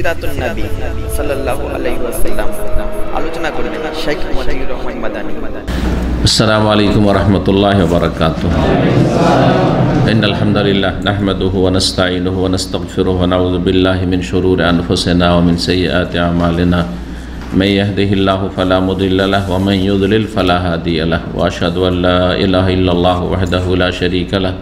সিরাতুন নবী সাল্লাল্লাহু আলাইহি ওয়াসাল্লাম আলোচনা করবেন শেখ মতিউর রহমান মাদানী। আসসালামু আলাইকুম ওয়া রাহমাতুল্লাহি ওয়া বারাকাতুহু। ইন্নাল হামদালিল্লাহ নাহমাদুহু ওয়া নাস্তাঈনুহু ওয়া নাস্তাগফিরুহু ওয়া নাউযু বিল্লাহি মিন শুরুরি আনফুসিনা ওয়া মিন সাইয়্যাতি আমালিনা। মান ইয়াহদিহিল্লাহু ফালা মুদিল্লা লাহু ওয়া মান ইউদ্লিল ফালা হাদিয়া লাহু। ওয়া আশহাদু আল লা ইলাহা ইল্লাল্লাহু ওয়াহদাহু লা শারীকা লাহু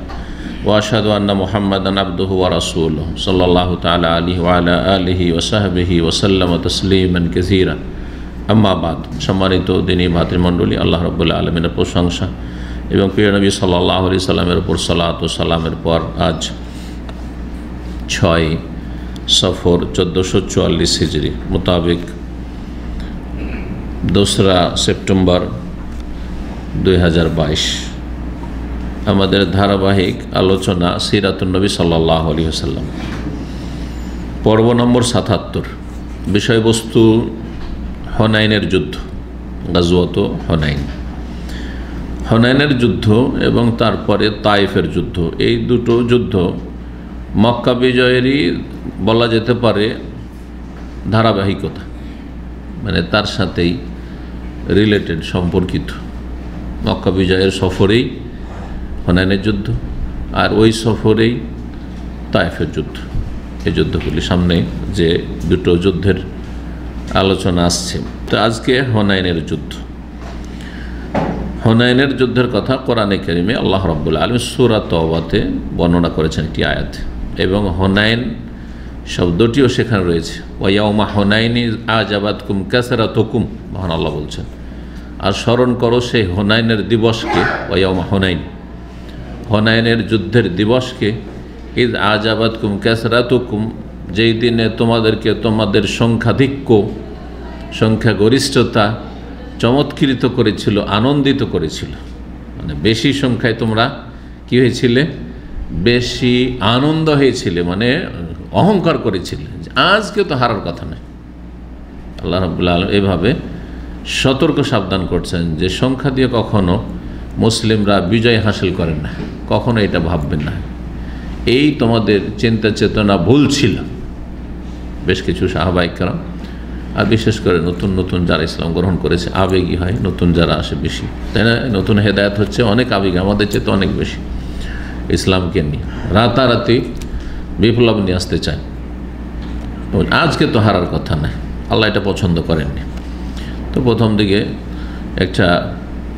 ওয়া আশহাদু আন্না মুহাম্মাদান আবদুহু ওয়া রাসূলুহু সাল্লাল্লাহু তাআলা আলাইহি ওয়া আলা আলিহি ওয়া সাহবিহি ওয়া সাল্লামা তাসলিমান কাসীরা। আম্মা বাদ। সম্মানিত দিনী ভাতৃমণ্ডলী, আল্লাহ রাব্বুল আলামিনের প্রশংসা এবং প্রিয় নবী সাল্লাল্লাহু আলাইহি সাল্লামের উপর সালাত ও সালামের পর আজ 6 সফর 1444 হিজরি মোতাবেক 2 সেপ্টেম্বর 2022 আমাদের ধারাবাহিক আলোচনা সিরাতুন নবী সাল্লাল্লাহু আলাইহি ওয়াসাল্লাম, পর্ব নম্বর 77। বিষয়বস্তু হুনাইনের যুদ্ধ, গাজওয়াত হুনাইন। হুনাইনের যুদ্ধ এবং তারপরে তায়েফের যুদ্ধ, এই দুটো যুদ্ধ মক্কা বিজয়েরই বলা যেতে পারে ধারাবাহিকতা, মানে তার সাথেই রিলেটেড, সম্পর্কিত। মক্কা বিজয়ের সফরেই হুনাইনের যুদ্ধ, আর ওই সফরেই তায়েফের যুদ্ধ। এই যুদ্ধগুলি সামনে যে দুটো যুদ্ধের আলোচনা আসছে। তো আজকে হুনাইনের যুদ্ধ। হুনাইনের যুদ্ধের কথা কোরআনে কারিমে আল্লাহ রাব্বুল আলামিন সূরা তাওবাতে বর্ণনা করেছেন একটি আয়াত, এবং হুনাইন শব্দটিও সেখানে রয়েছে। ওয়া ইয়াউমা হুনাইনি আজাবাতকুম কাসরাতুকুম, মহান আল্লাহ বলছেন, আর স্মরণ করো সেই হুনাইনের দিবসকে। ওয়া ইয়াউমা হুনাইন, হুনাইনের যুদ্ধের দিবসকে। ইদ আজাবাতকুম কাসরাতুকুম, যেই দিনে তোমাদেরকে তোমাদের সংখ্যাগরিষ্ঠতা চমৎকৃত করেছিল, আনন্দিত করেছিল। মানে বেশি সংখ্যায় তোমরা কি হয়েছিলে? বেশি আনন্দ হয়েছিলে, মানে অহংকার করেছিলে। আজকে তো হারার কথা নয়। আল্লাহ রাব্বুল আলামিন এভাবে সতর্ক সাবধান করছেন যে সংখ্যা দিয়ে কখনো মুসলিমরা বিজয় হাসিল করেন না, কখনো এটা ভাববেন না। এই তোমাদের চিন্তা চেতনা ভুল ছিল। বেশ কিছু সাহাবায়ে কেরাম, আর বিশেষ করে নতুন নতুন যারা ইসলাম গ্রহণ করেছে, আবেগী হয় নতুন যারা আসে বেশি, তাই না? নতুন হেদায়েত হচ্ছে অনেক আবেগ, আমাদের চেয়ে তো অনেক বেশি। ইসলামকে নিয়ে রাতারাতি বিপ্লব নিয়ে আসতে চায়। আজকে তো হারার কথা না, আল্লাহ এটা পছন্দ করেননি। তো প্রথম দিকে একটা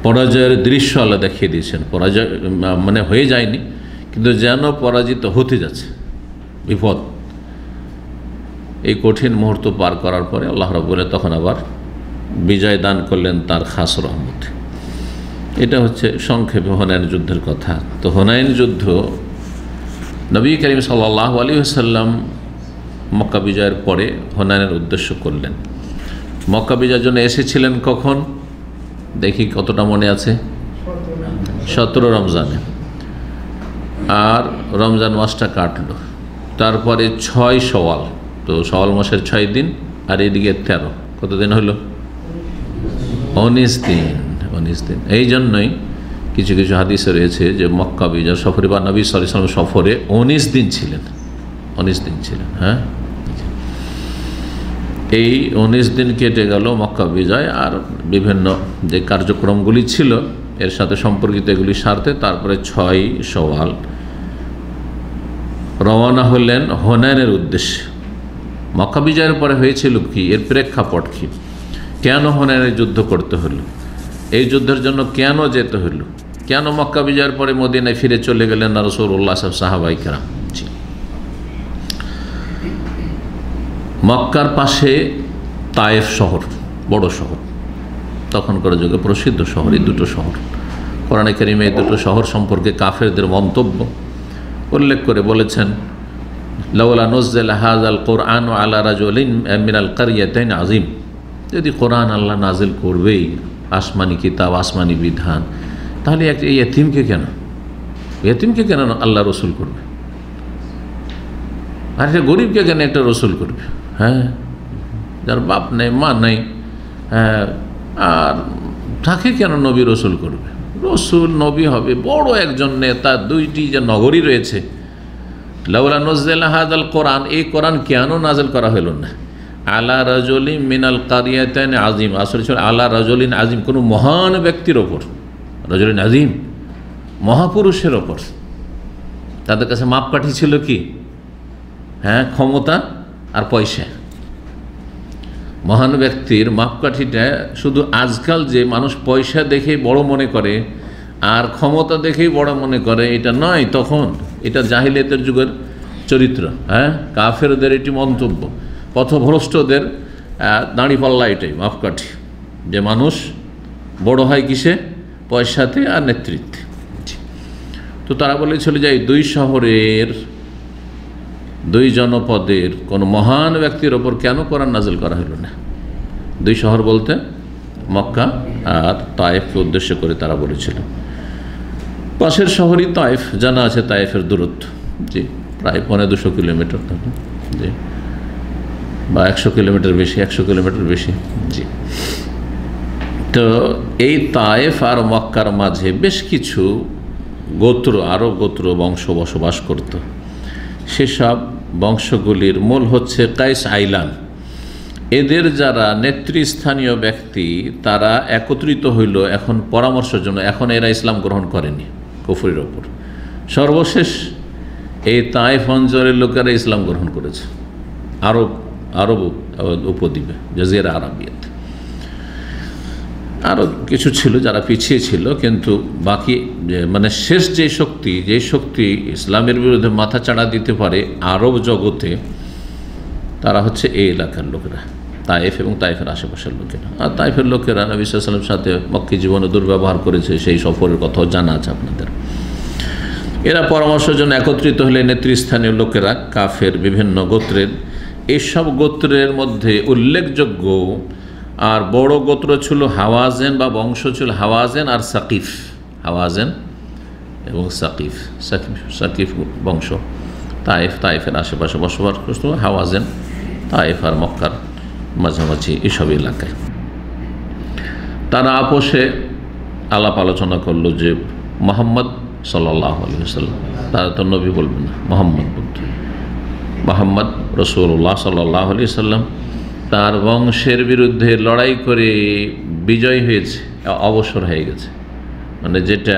পরাজয়ের দৃশ্য আল্লাহ দেখিয়ে দিয়েছেন। পরাজয় মানে হয়ে যায়নি, কিন্তু যেন পরাজিত হতে যাচ্ছে, বিপদ। এই কঠিন মুহূর্ত পার করার পরে আল্লাহ রাব্বুল আলামিন তখন আবার বিজয় দান করলেন তার খাস রহমতে। এটা হচ্ছে সংক্ষেপে হুনাইন যুদ্ধের কথা। তো হুনাইন যুদ্ধ নবী করিম সাল্লাল্লাহু আলাইহি ওয়াসাল্লাম মক্কা বিজয়ের পরে হুনাইনের উদ্দেশ্য করলেন। মক্কা বিজয়ের জন্য এসেছিলেন কখন দেখি, কতটা মনে আছে? 17 রমজানে। আর রমজান মাসটা কাটলো, তারপরে 6 শওয়াল। তো শওয়াল মাসের 6 দিন, আর এদিকে 13, কত দিন হলো? 19 দিন। 19 দিন। এই জন্যই কিছু কিছু হাদিসে রয়েছে যে মক্কা বিজয় সফরে বা নবী সাল্লাল্লাহু আলাইহি ওয়াসাল্লাম সফরে 19 দিন ছিলেন। 19 দিন ছিলেন, হ্যাঁ। এই 19 দিন কেটে গেল মক্কা বিজয়, আর বিভিন্ন যে কার্যক্রমগুলি ছিল এর সাথে সম্পর্কিত এগুলি সারতে তারপরে 6 শওয়াল রওনা হলেন হুনাইনের উদ্দেশ্যে। মক্কা বিজয়ের পরে হয়েছিল কি, এর প্রেক্ষাপট কি, কেন হুনাইনের যুদ্ধ করতে হলো, এই যুদ্ধের জন্য কেন যেতে হলো, কেন মক্কা বিজয়ের পরে মদিনায় ফিরে চলে গেলেন না রাসূলুল্লাহ সাহাবায়ে কেরাম? মক্কার পাশে তায়েফ শহর, বড় শহর, তখনকার যুগে প্রসিদ্ধ শহর। এই দুটো শহর কোরআনে কারিমে এই দুটো শহর সম্পর্কে কাফেরদের মন্তব্য উল্লেখ করে বলেছেন, লাউলা নুজ্জিলা হাযাল কুরআন আলা রাজুলিন মিনাল কারইয়াতাইন আযীম। যদি কোরআন আল্লাহ নাজিল করবেই, আসমানি কিতাব, আসমানি বিধান, তাহলে একটা ইয়েতিমকে কেন আল্লাহ রসুল করবে? আর একটা গরিবকে কেন একটা রসুল করবে? হ্যাঁ, যার বাপ নেই, মা নেই, হ্যাঁ, আর তাকে কেন নবী রসুল করবে? রসুল নবী হবে বড় একজন নেতা, 2টি যে নগরী রয়েছে লাউলা নুজিলা হাযাল কোরআন, এই কোরআন কেন নাযিল করা হইল না আলা রাজুলিন মিনাল কারিয়াতাইন আযীম, আসলে ছিল আলা রাজুলিন আযীম, কোনো মহান ব্যক্তির ওপর, রাজুলিন আযীম মহাপুরুষের ওপর। তাদের কাছে মাপকাঠি ছিল কি? হ্যাঁ, ক্ষমতা আর পয়সা। মহান ব্যক্তির মাপকাঠিটা শুধু আজকাল যে মানুষ পয়সা দেখে বড় মনে করে আর ক্ষমতা দেখেই বড় মনে করে এটা নয়, তখন এটা জাহিলিয়াতের যুগের চরিত্র। হ্যাঁ, কাফেরদের এটি মন্তব্য, পথভ্রষ্টদের দাঁড়িপাল্লা এটাই মাপকাঠি, যে মানুষ বড় হয় কিসে? পয়সাতে আর নেতৃত্বে। তো তারা বলেছিল যে এই দুই শহরের, দুই জনপদের কোনো মহান ব্যক্তির ওপর কেন কোরআন নাযিল করা হলো না? দুই শহর বলতে মক্কা আর তায়েফকে উদ্দেশ্য করে তারা বলেছিল। পাশের শহরই তায়েফ, জানা আছে তায়েফের দূরত্ব, জি প্রায় 250 কিলোমিটার, জি বা 100 কিলোমিটার বেশি, 100 কিলোমিটার বেশি, জি। তো এই তায়েফ আর মক্কার মাঝে বেশ কিছু গোত্র, আরব গোত্র বংশ বসবাস করত। সেসব বংশগুলির মূল হচ্ছে কাইস আইলান। এদের যারা নেতৃস্থানীয় ব্যক্তি তারা একত্রিত হইল এখন পরামর্শের জন্য। এখন এরা ইসলাম গ্রহণ করেনি, কুফরের ওপর। সর্বশেষ এই তায়েফ অঞ্চলের লোকেরা ইসলাম গ্রহণ করেছে, আরব উপদ্বীপে, জাজিরা আরাবিয়াতে। আরও কিছু ছিল যারা পিছিয়ে ছিল, কিন্তু বাকি মানে শেষ যে শক্তি ইসলামের বিরুদ্ধে মাথা চাড়া দিতে পারে আরব জগতে, তারা হচ্ছে এই এলাকার লোকেরা, তায়েফ এবং তায়েফের আশেপাশের লোকেরা। আর তায়েফের লোকেরা নবী সাল্লাল্লাহু আলাইহি ওয়াসাল্লামের সাথে মক্কি জীবনে দুর্ব্যবহার করেছে, সেই সফরের কথাও জানা আছে আপনাদের। এরা পরামর্শের জন্য একত্রিত হলে নেতৃস্থানীয় লোকেরা কাফের বিভিন্ন গোত্রের, এইসব গোত্রের মধ্যে উল্লেখযোগ্য আর বড় গোত্র ছিল হাওয়াজেন, বা বংশ ছিল হাওয়াজেন আর সাকিফ। হাওয়াজেন এবং সাকিফ বংশ তায়েফের আশেপাশে বসবাস করত। হাওয়াজেন তায়েফ আর মক্কার মাঝামাঝি এসব এলাকায়। তারা আপোষে আলাপ আলোচনা করলো যে মুহাম্মদ সাল্লাল্লাহু আলাইহি ওয়াসাল্লাম, তারা তো নবী বলবেন না, মুহাম্মদ বলতে, মুহাম্মদ রাসূলুল্লাহ সাল্লাল্লাহু আলাইহি ওয়াসাল্লাম তার বংশের বিরুদ্ধে লড়াই করে বিজয় হয়েছে, অবসর হয়ে গেছে। মানে যেটা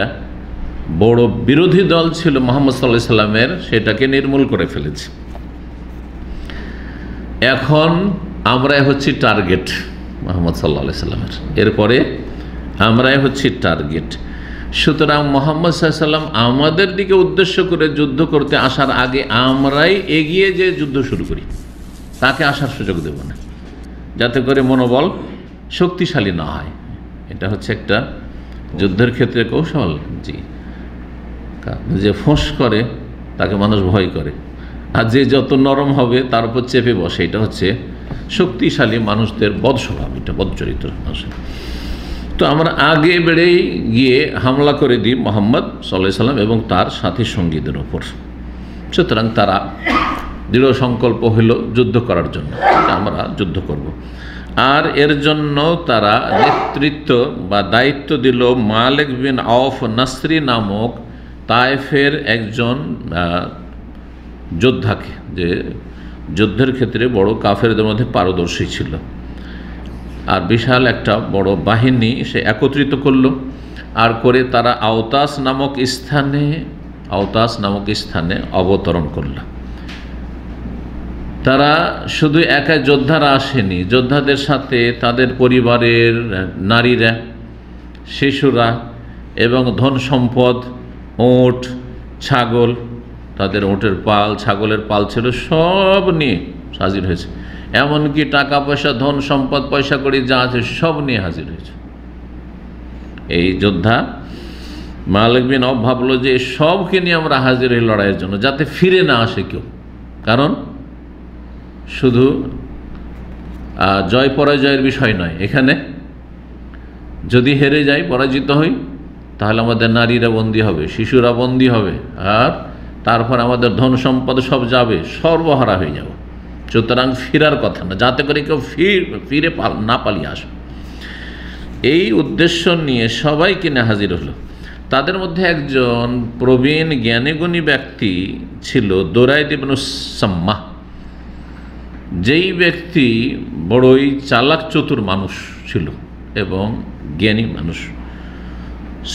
বড় বিরোধী দল ছিল মুহাম্মদ সাল্লাল্লাহু আলাইহি ওয়াসাল্লামের, সেটাকে নির্মূল করে ফেলেছে। এখন আমরাই হচ্ছি টার্গেট মুহাম্মদ সাল্লাল্লাহু আলাইহি ওয়াসাল্লামের, এরপরে আমরাই হচ্ছি টার্গেট। সুতরাং মুহাম্মদ সাল্লাল্লাহু আলাইহি ওয়াসাল্লাম আমাদের দিকে উদ্দেশ্য করে যুদ্ধ করতে আসার আগে আমরাই এগিয়ে যে যুদ্ধ শুরু করি, তাকে আসার সুযোগ দেব না, যাতে করে মনোবল শক্তিশালী না হয়। এটা হচ্ছে একটা যুদ্ধের ক্ষেত্রে কৌশল, জি। যে ফোঁস করে তাকে মানুষ ভয় করে, আর যে যত নরম হবে তার উপর চেপে বসে, এটা হচ্ছে শক্তিশালী মানুষদের বদ স্বভাব, এটা বদ চরিত্র মানুষের। তো আমরা আগে বেড়েই গিয়ে হামলা করে দিই মুহাম্মদ সাল্লাল্লাহু আলাইহি ওয়াসাল্লাম এবং তার সাথী সঙ্গীদের ওপর। সুতরাং তারা দৃঢ় সংকল্প হইল যুদ্ধ করার জন্য, আমরা যুদ্ধ করব। আর এর জন্য তারা নেতৃত্ব বা দায়িত্ব দিল মালিক বিন আওফ নাসরি নামক তায়েফের একজন যোদ্ধাকে, যে যুদ্ধের ক্ষেত্রে বড় কাফেরদের মধ্যে পারদর্শী ছিল। আর বিশাল একটা বড় বাহিনী সে একত্রিত করল, আর করে তারা আওতাস নামক স্থানে অবতরণ করল। তারা শুধু একা যোদ্ধারা আসেনি, যোদ্ধাদের সাথে তাদের পরিবারের নারীরা, শিশুরা এবং ধন সম্পদ, ওট, ছাগল, তাদের ওটের পাল, ছাগলের পাল ছিল, সব নিয়ে হাজির হয়েছে। এমনকি টাকা পয়সা, ধন সম্পদ, পয়সা কড়ি যা আছে সব নিয়ে হাজির হয়েছে। এই যোদ্ধা মালিক বিন আওফ ভাবলো যে সবকে নিয়ে আমরা হাজির হই লড়াইয়ের জন্য, যাতে ফিরে না আসে কেউ। কারণ শুধু জয় পরাজয়ের বিষয় নয়, এখানে যদি হেরে যাই, পরাজিত হই, তাহলে আমাদের নারীরা বন্দী হবে, শিশুরা বন্দী হবে, আর তারপর আমাদের ধন সম্পদ সব যাবে, সর্বহারা হয়ে যাব। সুতরাং ফিরার কথা না, যাতে করে কেউ ফিরে না পালিয়ে আসে। এই উদ্দেশ্য নিয়ে সবাই কিনে হাজির হলো। তাদের মধ্যে একজন প্রবীণ জ্ঞানীগুণী ব্যক্তি ছিল দুরাইদ ইবনে সাম্মাহ, যেই ব্যক্তি বড়ই চালাক চতুর মানুষ ছিল এবং জ্ঞানী মানুষ।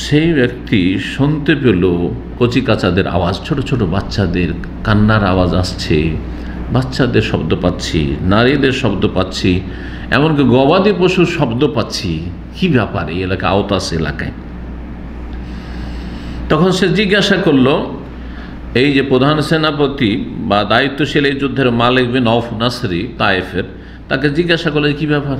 সেই ব্যক্তি শুনতে পেল কচিকাচাদের আওয়াজ, ছোট ছোট বাচ্চাদের কান্নার আওয়াজ আসছে, বাচ্চাদের শব্দ পাচ্ছি, নারীদের শব্দ পাচ্ছি, এমনকি গবাদি পশুর শব্দ পাচ্ছি। কি ব্যাপার এই এলাকা, আওতাস এলাকায়? তখন সে জিজ্ঞাসা করলো, এই যে প্রধান সেনাপতি বা দায়িত্বশীল এই যুদ্ধের মালিক বিন আউফ নাসরি তায়েফের, তাকে জিজ্ঞাসা করলো কি ব্যাপার,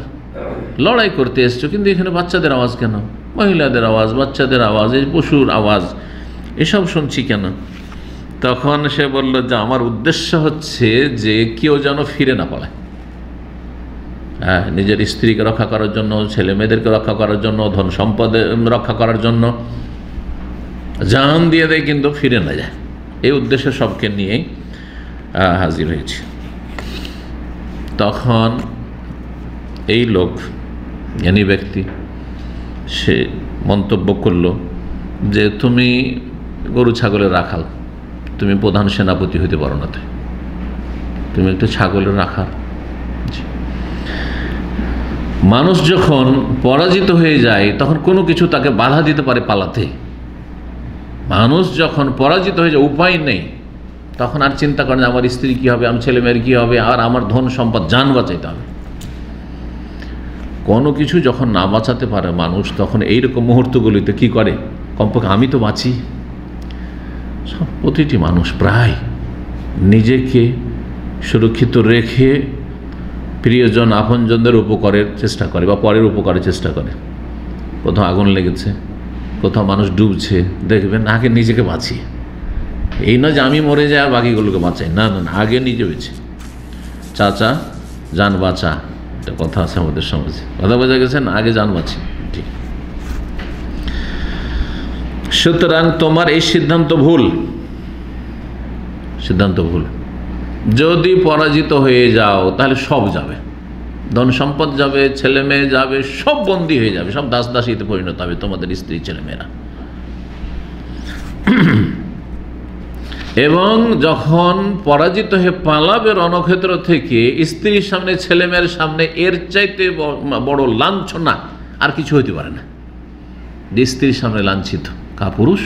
লড়াই করতে এসছো কিন্তু এখানে বাচ্চাদের আওয়াজ কেন, মহিলাদের আওয়াজ, বাচ্চাদের আওয়াজ, এই পশুর আওয়াজ, এসব শুনছি কেন? তখন সে বলল যে আমার উদ্দেশ্য হচ্ছে যে কেউ যেন ফিরে না পালায়। হ্যাঁ, নিজের স্ত্রীকে রক্ষা করার জন্য, ছেলে মেয়েদেরকে রক্ষা করার জন্য, ধন সম্পদ রক্ষা করার জন্য জান দিয়ে দেয় কিন্তু ফিরে না যায়, এই উদ্দেশ্যে সবকে নিয়েই হাজির হয়েছে। তখন এই লোক, জ্ঞানী ব্যক্তি, সে মন্তব্য করলো যে তুমি গরু ছাগলের রাখাল, তুমি প্রধান সেনাপতি হইতে পারো না, তুমি একটু ছাগলের রাখাল। মানুষ যখন পরাজিত হয়ে যায় তখন কোনো কিছু তাকে বাধা দিতে পারে পালাতে। মানুষ যখন পরাজিত হয়ে যায়, উপায় নেই, তখন আর চিন্তা করেন আমার স্ত্রী কী হবে, আমার ছেলে মেয়ের কী হবে, আর আমার ধন সম্পদ জান বাঁচাইতে হবে। কোনো কিছু যখন না বাঁচাতে পারে মানুষ, তখন এইরকম মুহূর্তগুলিতে কি করে, কমপক্ষে আমি তো বাঁচি। সব প্রতিটি মানুষ প্রায় নিজেকে সুরক্ষিত রেখে প্রিয়জন আপনজনদের উপকারের চেষ্টা করে বা পরের উপকারের চেষ্টা করে। কোথাও আগুন লেগেছে, কোথাও মানুষ ডুবছে, দেখবেন আগে নিজেকে বাঁচিয়ে, এই না যে আমি মরে যাই আর বাকিগুলোকে বাঁচাই, না না, আগে নিজে বেঁচে। চাচা যান বাঁচা, একটা কথা আছে আমাদের সমাজে, কথা বোঝা গেছে না, আগে যান বাঁচি। ঠিক, সুতরাং তোমার এই সিদ্ধান্ত ভুল, সিদ্ধান্ত ভুল। যদি পরাজিত হয়ে যাও তাহলে সব যাবে, ধন সম্পদ যাবে, ছেলে মেয়ে যাবে, সব বন্দী হয়ে যাবে, সব দাস দাসীতে পরিণত হবে তোমাদের স্ত্রী ছেলে মেয়েরা। এবং যখন পরাজিত হয়ে পালাবে রণক্ষেত্র থেকে, স্ত্রীর সামনে ছেলেমেয়ের সামনে এর চাইতে বড় লাঞ্ছনা আর কিছু হইতে পারে না। যে স্ত্রীর সামনে লাঞ্ছিত, কাপুরুষ,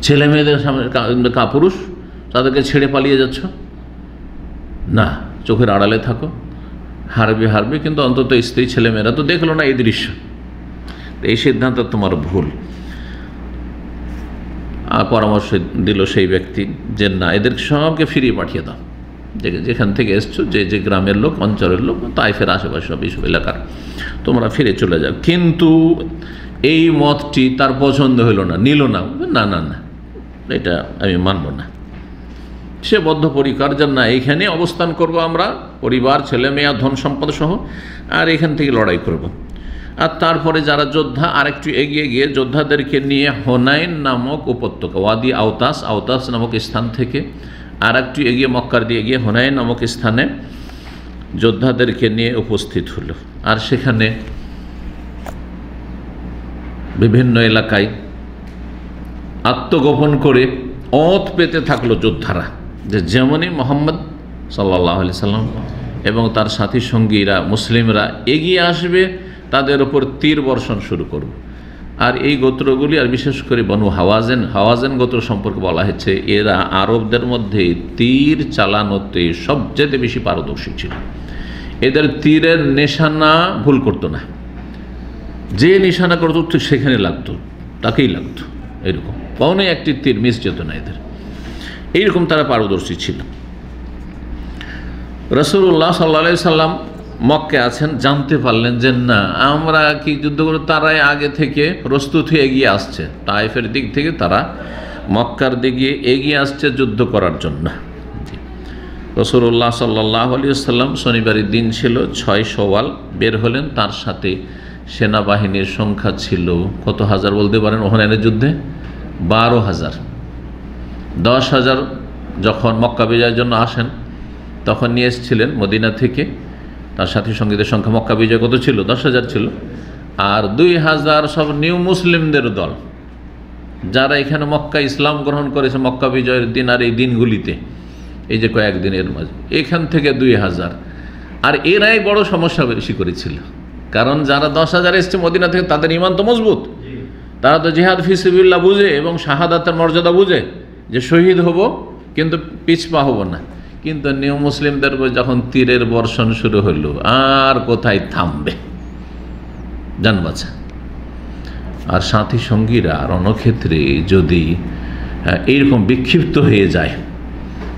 ছেলে মেয়েদের সামনে কাপুরুষ, তাদেরকে ছেড়ে পালিয়ে যাচ্ছ, না, চোখের আড়ালে থাকো, হারবে হারবে, কিন্তু অন্তত স্ত্রী ছেলেমেয়েরা তো দেখলো না এই দৃশ্য। এই সিদ্ধান্ত তোমার ভুল। পরামর্শ দিল সেই ব্যক্তি যে না, এদের সবকে ফিরিয়ে পাঠিয়ে দাও, যেখান থেকে এসছো, যে যে গ্রামের লোক, অঞ্চলের লোক, তাইফের আশেপাশে সব এইসব এলাকার, তোমরা ফিরে চলে যাও। কিন্তু এই মতটি তার পছন্দ হলো না, নিল না, না না না, এটা আমি মানব না। সে বদ্ধপরিকর যে না, এইখানে অবস্থান করব আমরা, পরিবার, ছেলে মেয়ে, ধন সম্পদ সহ, আর এখান থেকে লড়াই করব। আর তারপরে যারা যোদ্ধা আরেকটু এগিয়ে গিয়ে যোদ্ধাদেরকে নিয়ে হুনাইন নামক উপত্যকা, ওয়াদি আওতাস, আওতাস নামক স্থান থেকে আর একটু এগিয়ে, মক্কার দিয়ে গিয়ে হুনাইন নামক স্থানে যোদ্ধাদেরকে নিয়ে উপস্থিত হলো। আর সেখানে বিভিন্ন এলাকায় আত্মগোপন করে ওঁত পেতে থাকলো যোদ্ধারা, যে যেমনই মোহাম্মদ সাল্লাল্লাহু আলাইহি সাল্লাম এবং তার সাথী সঙ্গীরা, মুসলিমরা এগিয়ে আসবে, তাদের ওপর তীর বর্ষণ শুরু করবে। আর এই গোত্রগুলি, আর বিশেষ করে বনু হাওয়াজেন গোত্র সম্পর্কে বলা হয়েছে, এরা আরবদের মধ্যে তীর চালানোতে সবচেয়ে বেশি পারদর্শী ছিল। এদের তীরের নিশানা ভুল করতো না, যে নিশানা করতো ঠিক সেখানে লাগতো, তাকেই লাগতো, এরকম কখনোই একটি তীর মিস যেত না এদের, এইরকম তারা পারদর্শী ছিল। রাসূলুল্লাহ সাল্লাল্লাহু আলাইহি সাল্লাম মক্কে আছেন, জানতে পারলেন যে না, আমরা কি যুদ্ধ করে, তারাই আগে থেকে প্রস্তুত হয়ে এগিয়ে আসছে, তায়েফের দিক থেকে তারা মক্কার দিকে এগিয়ে আসছে যুদ্ধ করার জন্য। রাসূলুল্লাহ সাল্লাল্লাহু আলাইহি সাল্লাম শনিবারের দিন ছিল 6 শওয়াল, বের হলেন। তার সাথে সেনাবাহিনীর সংখ্যা ছিল কত হাজার বলতে পারেন? হুনাইনের যুদ্ধে 12,000। 10,000 যখন মক্কা বিজয়ের জন্য আসেন তখন নিয়ে এসেছিলেন মদিনা থেকে। তার সাথী সঙ্গীদের সংখ্যা মক্কা বিজয় কত ছিল? 10,000 ছিল। আর 2,000 সব নিউ মুসলিমদের দল, যারা এখানে মক্কা ইসলাম গ্রহণ করেছে মক্কা বিজয়ের দিন আর এই দিনগুলিতে, এই যে কয়েকদিনের মাঝে, এখান থেকে 2000। আর এরাই বড় সমস্যা বেশি করেছিল, কারণ যারা 10,000 এসছে মদিনা থেকে তাদের ঈমান তো মজবুত, তারা তো জিহাদ ফি সাবিলিল্লাহ বুঝে এবং শাহাদাতের মর্যাদা বুঝে যে শহীদ হব কিন্তু পিছপা হব না। কিন্তু নিউ মুসলিমদের যখন তীরের বর্ষণ শুরু হলো, আর কোথায় থামবে, জান বাঁচা। আর সাথী সঙ্গীরা রণক্ষেত্রে যদি এইরকম বিক্ষিপ্ত হয়ে যায়,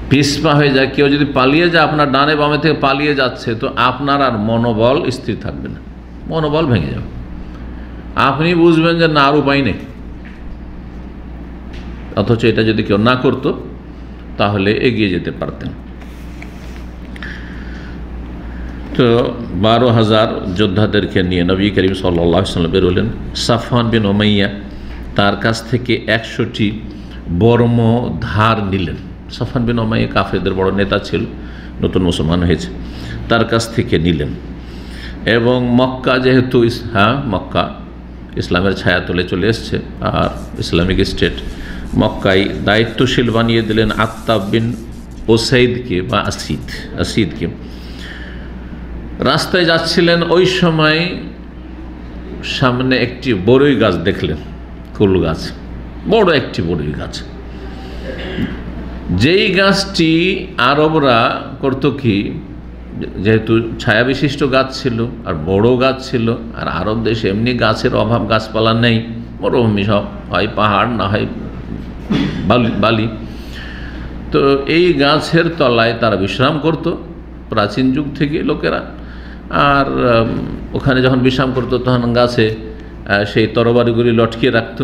পিছপা হয়ে যায়, কেউ যদি পালিয়ে যায়, আপনার ডানে বামে থেকে পালিয়ে যাচ্ছে, তো আপনার আর মনোবল স্থির থাকবে না, মনোবল ভেঙে যাবে। আপনি বুঝবেন যে না, আর উপায় নেই। অথচ এটা যদি কেউ না করতো তাহলে এগিয়ে যেতে পারতেন। তো 12,000 যোদ্ধাদেরকে নিয়ে নবী করিম সাল্লাল্লাহু আলাইহি ওয়াসাল্লাম বেরোলেন। সাফওয়ান বিন উমাইয়া তার কাছ থেকে 100টি বর্ম ধার নিলেন। সাফওয়ান বিন উমাইয়া কাফেরদের বড় নেতা ছিল, নতুন মুসলমান হয়েছে, তার কাছ থেকে নিলেন। এবং মক্কা যেহেতু মক্কা ইসলামের ছায়া তলে চলে এসছে আর ইসলামিক স্টেট, মক্কায় দায়িত্বশীল বানিয়ে দিলেন আত্তাব বিন ওসাইদকে বা আসিদকে। রাস্তায় যাচ্ছিলেন, ওই সময় সামনে একটি বড়ই গাছ দেখলেন, কুল গাছ, বড় একটি বড়ই গাছ। যেই গাছটি আরবরা করতো কি, যেহেতু ছায়া বিশিষ্ট গাছ ছিল আর বড় গাছ ছিল, আর আরব দেশে এমনি গাছের অভাব, গাছপালা নেই, মরুভূমি সব, হয় পাহাড় না হয় বালি। তো এই গাছের তলায় তারা বিশ্রাম করত প্রাচীন যুগ থেকে লোকেরা। আর ওখানে যখন বিশ্রাম করতো তখন গাছে সেই তরবারিগুলি লটকিয়ে রাখত,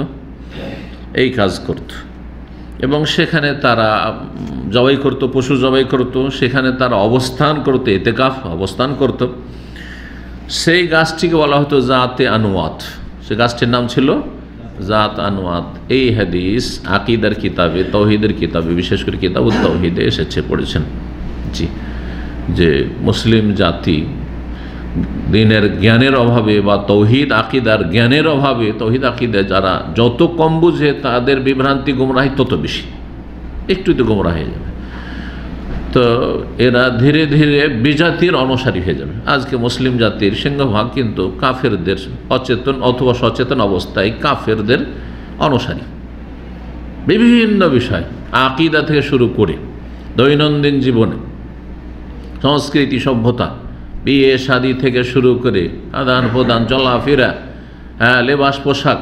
এই কাজ করত। এবং সেখানে তারা জবাই করত, পশু জবাই করত, সেখানে তারা অবস্থান করত, ইতিকাফ অবস্থান করত। সেই গাছটিকে বলা হতো জাতে আনওয়াত, সে গাছটির নাম ছিল জাত আনওয়াত। এই হাদিস আকিদার কিতাবে, তৌহিদের কিতাবে, বিশেষ করে কিতাবুত তৌহিদে এসেছে, পড়েছেন জি, যে মুসলিম জাতি দিনের জ্ঞানের অভাবে বা তৌহিদ আকিদার জ্ঞানের অভাবে, তৌহিদ আকিদা যারা যত কম বুঝে তাদের বিভ্রান্তি গুমরাহি তত বেশি, একটু তো গুমরাহ হয়ে যাবে। তো এরা ধীরে ধীরে বিজাতির অনুসারী হয়ে যাবে। আজকে মুসলিম জাতির সিংহভাগ কিন্তু কাফেরদের অচেতন অথবা সচেতন অবস্থায় কাফেরদের অনুসারী, বিভিন্ন বিষয় আকিদা থেকে শুরু করে দৈনন্দিন জীবনে, সংস্কৃতি, সভ্যতা, বিয়ে শাদী থেকে শুরু করে আদান প্রদান, চলাফেরা, লেবাস পোশাক,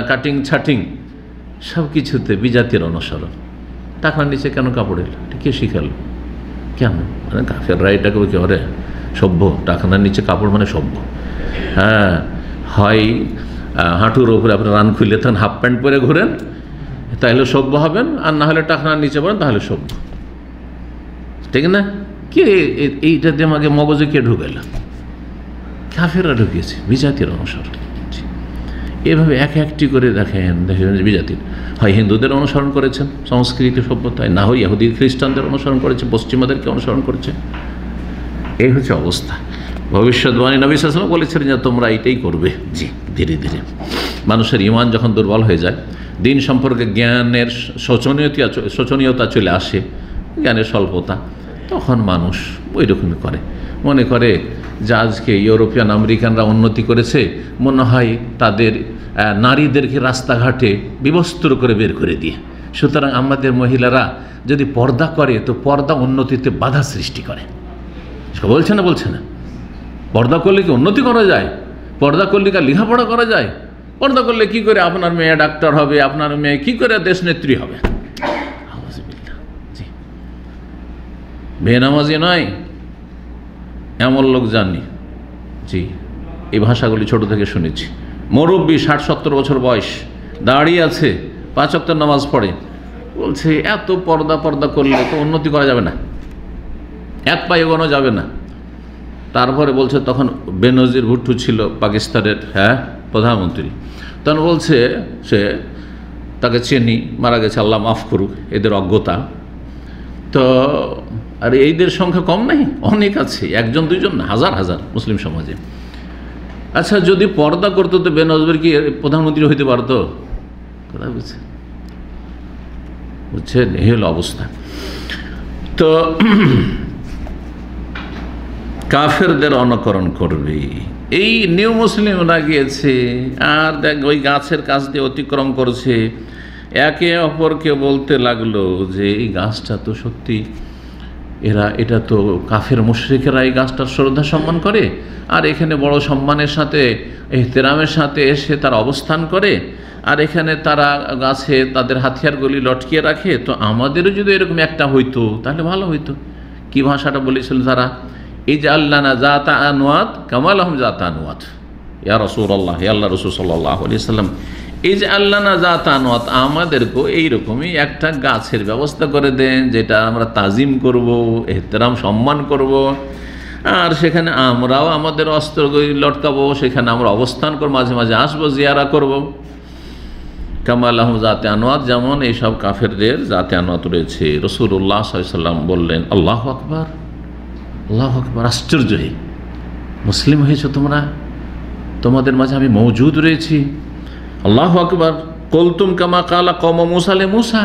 কাটিং ছাটিং, সব কিছুতে বিজাতির অনুসরণ। টাকার নিচে কেন কাপড় এলো, কে শিখালো, কেন? মানে কাফেররা এটাকে কি করে সভ্য, টাকার নিচে কাপড় মানে সভ্য। হয় হাঁটুর ওপরে আপনি রান খুললে তখন হাফ প্যান্ট পরে ঘুরেন, তাহলে সভ্য হবেন, আর না হলে টাকার নিচে পড়েন তাহলে সভ্য, ঠিক না? কে এইটা দিমাগে মগজে কে ঢুকাইল? কাফেররা ঢুকিয়েছে, বিজাতির অনুসরণ। এভাবে এক একটি করে দেখেন বিজাতির, হয় হিন্দুদের অনুসরণ করেছেন সংস্কৃতি সভ্যতায়, না হয় ইহুদি খ্রিস্টানদের অনুসরণ করেছে, পশ্চিমাদেরকে অনুসরণ করেছে। এই হচ্ছে অবস্থা। ভবিষ্যৎবাণী নবী সাল্লাল্লাহু আলাইহি ওয়াসাল্লাম বলেছিলেন যে তোমরা এইটাই করবে। জি, ধীরে ধীরে মানুষের ঈমান যখন দুর্বল হয়ে যায়, দিন সম্পর্কে জ্ঞানের শোচনীয়তা চলে আসে, জ্ঞানের স্বল্পতা, তখন মানুষ ওই রকমই করে, মনে করে যে আজকে ইউরোপিয়ান আমেরিকানরা উন্নতি করেছে, মনে হয় তাদের নারীদেরকে রাস্তাঘাটে বিবস্ত্র করে বের করে দিয়ে, সুতরাং আমাদের মহিলারা যদি পর্দা করে তো পর্দা উন্নতিতে বাধা সৃষ্টি করে। বলছে না, বলছে না? পর্দা করলে কি উন্নতি করা যায়? পর্দা করলে কি লেখাপড়া করা যায়? পর্দা করলে কি করে আপনার মেয়ে ডাক্তার হবে, আপনার মেয়ে কি করে দেশ নেত্রী হবে? জি, বেনামাজি নয় এমন লোক জানি। জি, এই ভাষাগুলি ছোট থেকে শুনেছি। মুরব্বী 60-70 বছর বয়স, দাঁড়িয়ে আছে, 5 ওয়াক্ত নামাজ পড়ে, বলছে এত পর্দা করলে তো উন্নতি করা যাবে না, এক পায়ে এগোনো যাবে না। তারপরে বলছে, তখন বেনজির ভুট্টো ছিল পাকিস্তানের প্রধানমন্ত্রী, তখন বলছে সে তাকে চিনি, মারা গেছে, আল্লাহ মাফ করুক এদের অজ্ঞতা। তো আর এইদের সংখ্যা কম নাই, অনেক আছে, 1-2 না, হাজার হাজার মুসলিম সমাজে। আচ্ছা, যদি পর্দা করতো তো বেনজির কি প্রধানমন্ত্রী হইতে পারতো? কথা বুঝছে? বুঝছেন, এই হলো অবস্থা। তো কাফেরদের অনুকরণ করবে, এই নিউ মুসলিমরা গিয়েছে আর দেখ ওই গাছের কাছ দিয়ে অতিক্রম করছে, একে অপরকে বলতে লাগলো যে এই গাছটা তো সত্যি এটা তো কাফের মুশরিকেরা এই গাছটার শ্রদ্ধা সম্মান করে, আর এখানে বড় সম্মানের সাথে এহতেরামের সাথে এসে তারা অবস্থান করে, আর এখানে তারা গাছে তাদের হাতিয়ারগুলি লটকিয়ে রাখে। তো আমাদেরও যদি এরকম একটা হইতো তাহলে ভালো হইতো। কি ভাষাটা বলেছিল তারা? ইজআল্লানা যাতা আনওয়াত কামা লাহুম যাতা আনওয়াত। ইয়া রাসূলুল্লাহ, ইয়া আল্লাহ রাসূল সাল্লাল্লাহু আলাইহি সাল্লাম, ইজআল্লানা যাতা আনওয়াত, আমাদেরকেও এইরকমই একটা গাছের ব্যবস্থা করে দেন যেটা আমরা তাজিম করব, এহতেরাম সম্মান করব, আর সেখানে আমরাও আমাদের অস্ত্রগুলি লটকাবো, সেখানে আমরা অবস্থান করব, মাঝে মাঝে আসবো, জিয়ারা করব। কামা লাহুম যাতে আনওয়াত, যেমন এইসব কাফেরদের যাতে আনওয়াত রয়েছে। রাসূলুল্লাহ সাল্লাল্লাহু আলাইহি সাল্লাম বললেন, আল্লাহু আকবার, আল্লাহু আকবার, আশ্চর্য হে, মুসলিম হয়েছ তোমরা, তোমাদের মাঝে আমি মওজুদ রয়েছি। আল্লাহু আকবার। কুলতুম কামা কালা কওম মূসা লে মূসা,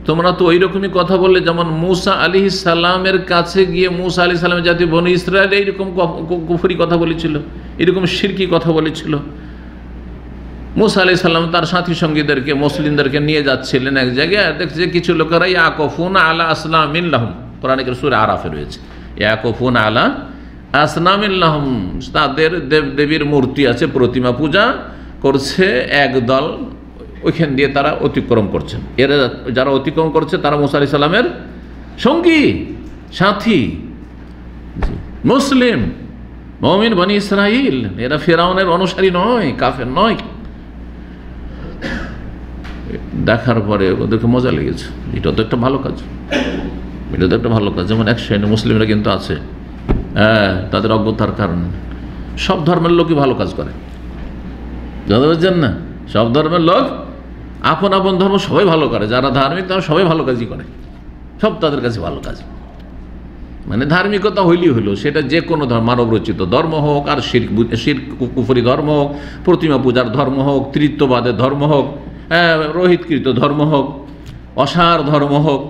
তোমরা তো ওই রকমই কথা বললে যেমন মূসা আলাইহিস সালামের কাছে গিয়ে মূসা আলাইহিস সালামের জাতি বনি ইসরায়েল এইরকম কুফরি কথা বলেছিল, এরকম শিরকি কথা বলেছিল। মূসা আলাইহিস সালাম তার সাথী সঙ্গীদেরকে, মুসলিমদেরকে নিয়ে যাচ্ছিলেন এক জায়গায়, দেখছে যে কিছু লোকেরা ইয়াকুফুনা আলা আসনামিন লাহুম, কোরআনে সূরা আরাফে রয়েছে, ইয়াকুফুনা আলা আসনামিন লাহুম, তাদের দেবদেবীর মূর্তি আছে, প্রতিমা পূজা করছে একদল, ওইখান দিয়ে তারা অতিক্রম করছেন। এরা যারা অতিক্রম করছে তারা মূসা আলাইহিস সালামের সঙ্গী সাথী, মুসলিম মুমিন বনি ইসরাইল, এরা ফিরআউনের অনুসারী নয়, কাফের নয়। দেখার পরে ওদেরকে মজা লেগেছে, এটা তো একটা ভালো কাজ, এটা তো একটা ভালো কাজ। যেমন এক শ্রেণী মুসলিমরা কিন্তু আছে, হ্যাঁ, তাদের অজ্ঞতার কারণে সব ধর্মের লোকই ভালো কাজ করে, জানতে পারছেন না? সব ধর্মের লোক আপন আপন ধর্ম সবাই ভালো করে, যারা ধার্মিক তারা সবাই ভালো কাজই করে, সব তাদের কাছে ভালো কাজ। মানে ধার্মিকতা হইলেই হইল, সেটা যে কোনো ধর্ম, মানব রচিত ধর্ম হোক, আর শিরক কুফরি ধর্ম হোক, প্রতিমা পূজার ধর্ম হোক, তৃতীয়বাদের ধর্ম হোক, রোহিতকৃত ধর্ম হোক, অসার ধর্ম হোক,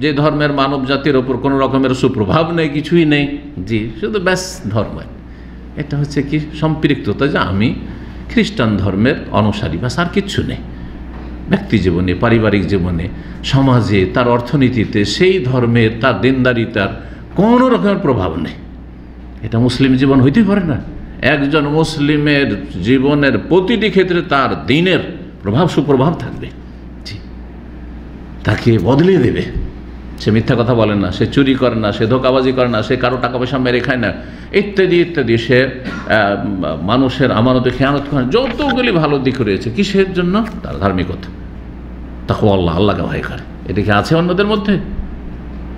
যে ধর্মের মানব জাতির ওপর কোনো রকমের সুপ্রভাব নেই, কিছুই নেই, জি, শুধু ব্যাস ধর্ম। এটা হচ্ছে কি সম্পৃক্ততা, যে আমি খ্রিস্টান ধর্মের অনুসারী, ব্যাস, আর কিচ্ছু নেই। ব্যক্তি জীবনে, পারিবারিক জীবনে, সমাজে, তার অর্থনীতিতে সেই ধর্মের, তার দিনদারিতার কোনো রকমের প্রভাব নেই। এটা মুসলিম জীবন হইতেই পারে না। একজন মুসলিমের জীবনের প্রতিটি ক্ষেত্রে তার দিনের প্রভাব, সুপ্রভাব থাকবে, জি, তাকে বদলে দেবে। সে মিথ্যা কথা বলে না, সে চুরি করে না, সে ধোঁকাবাজি করে না, সে কারো টাকা পয়সা মেরে খায় না, ইত্যাদি ইত্যাদি। সে মানুষের আমানতে খেয়ানত করে, যতগুলি ভালো দিক রয়েছে, কিসের জন্য? তার ধার্মিকতা, তাকওয়া, আল্লাহকে ভয় করে। এটা কি আছে অন্যদের মধ্যে?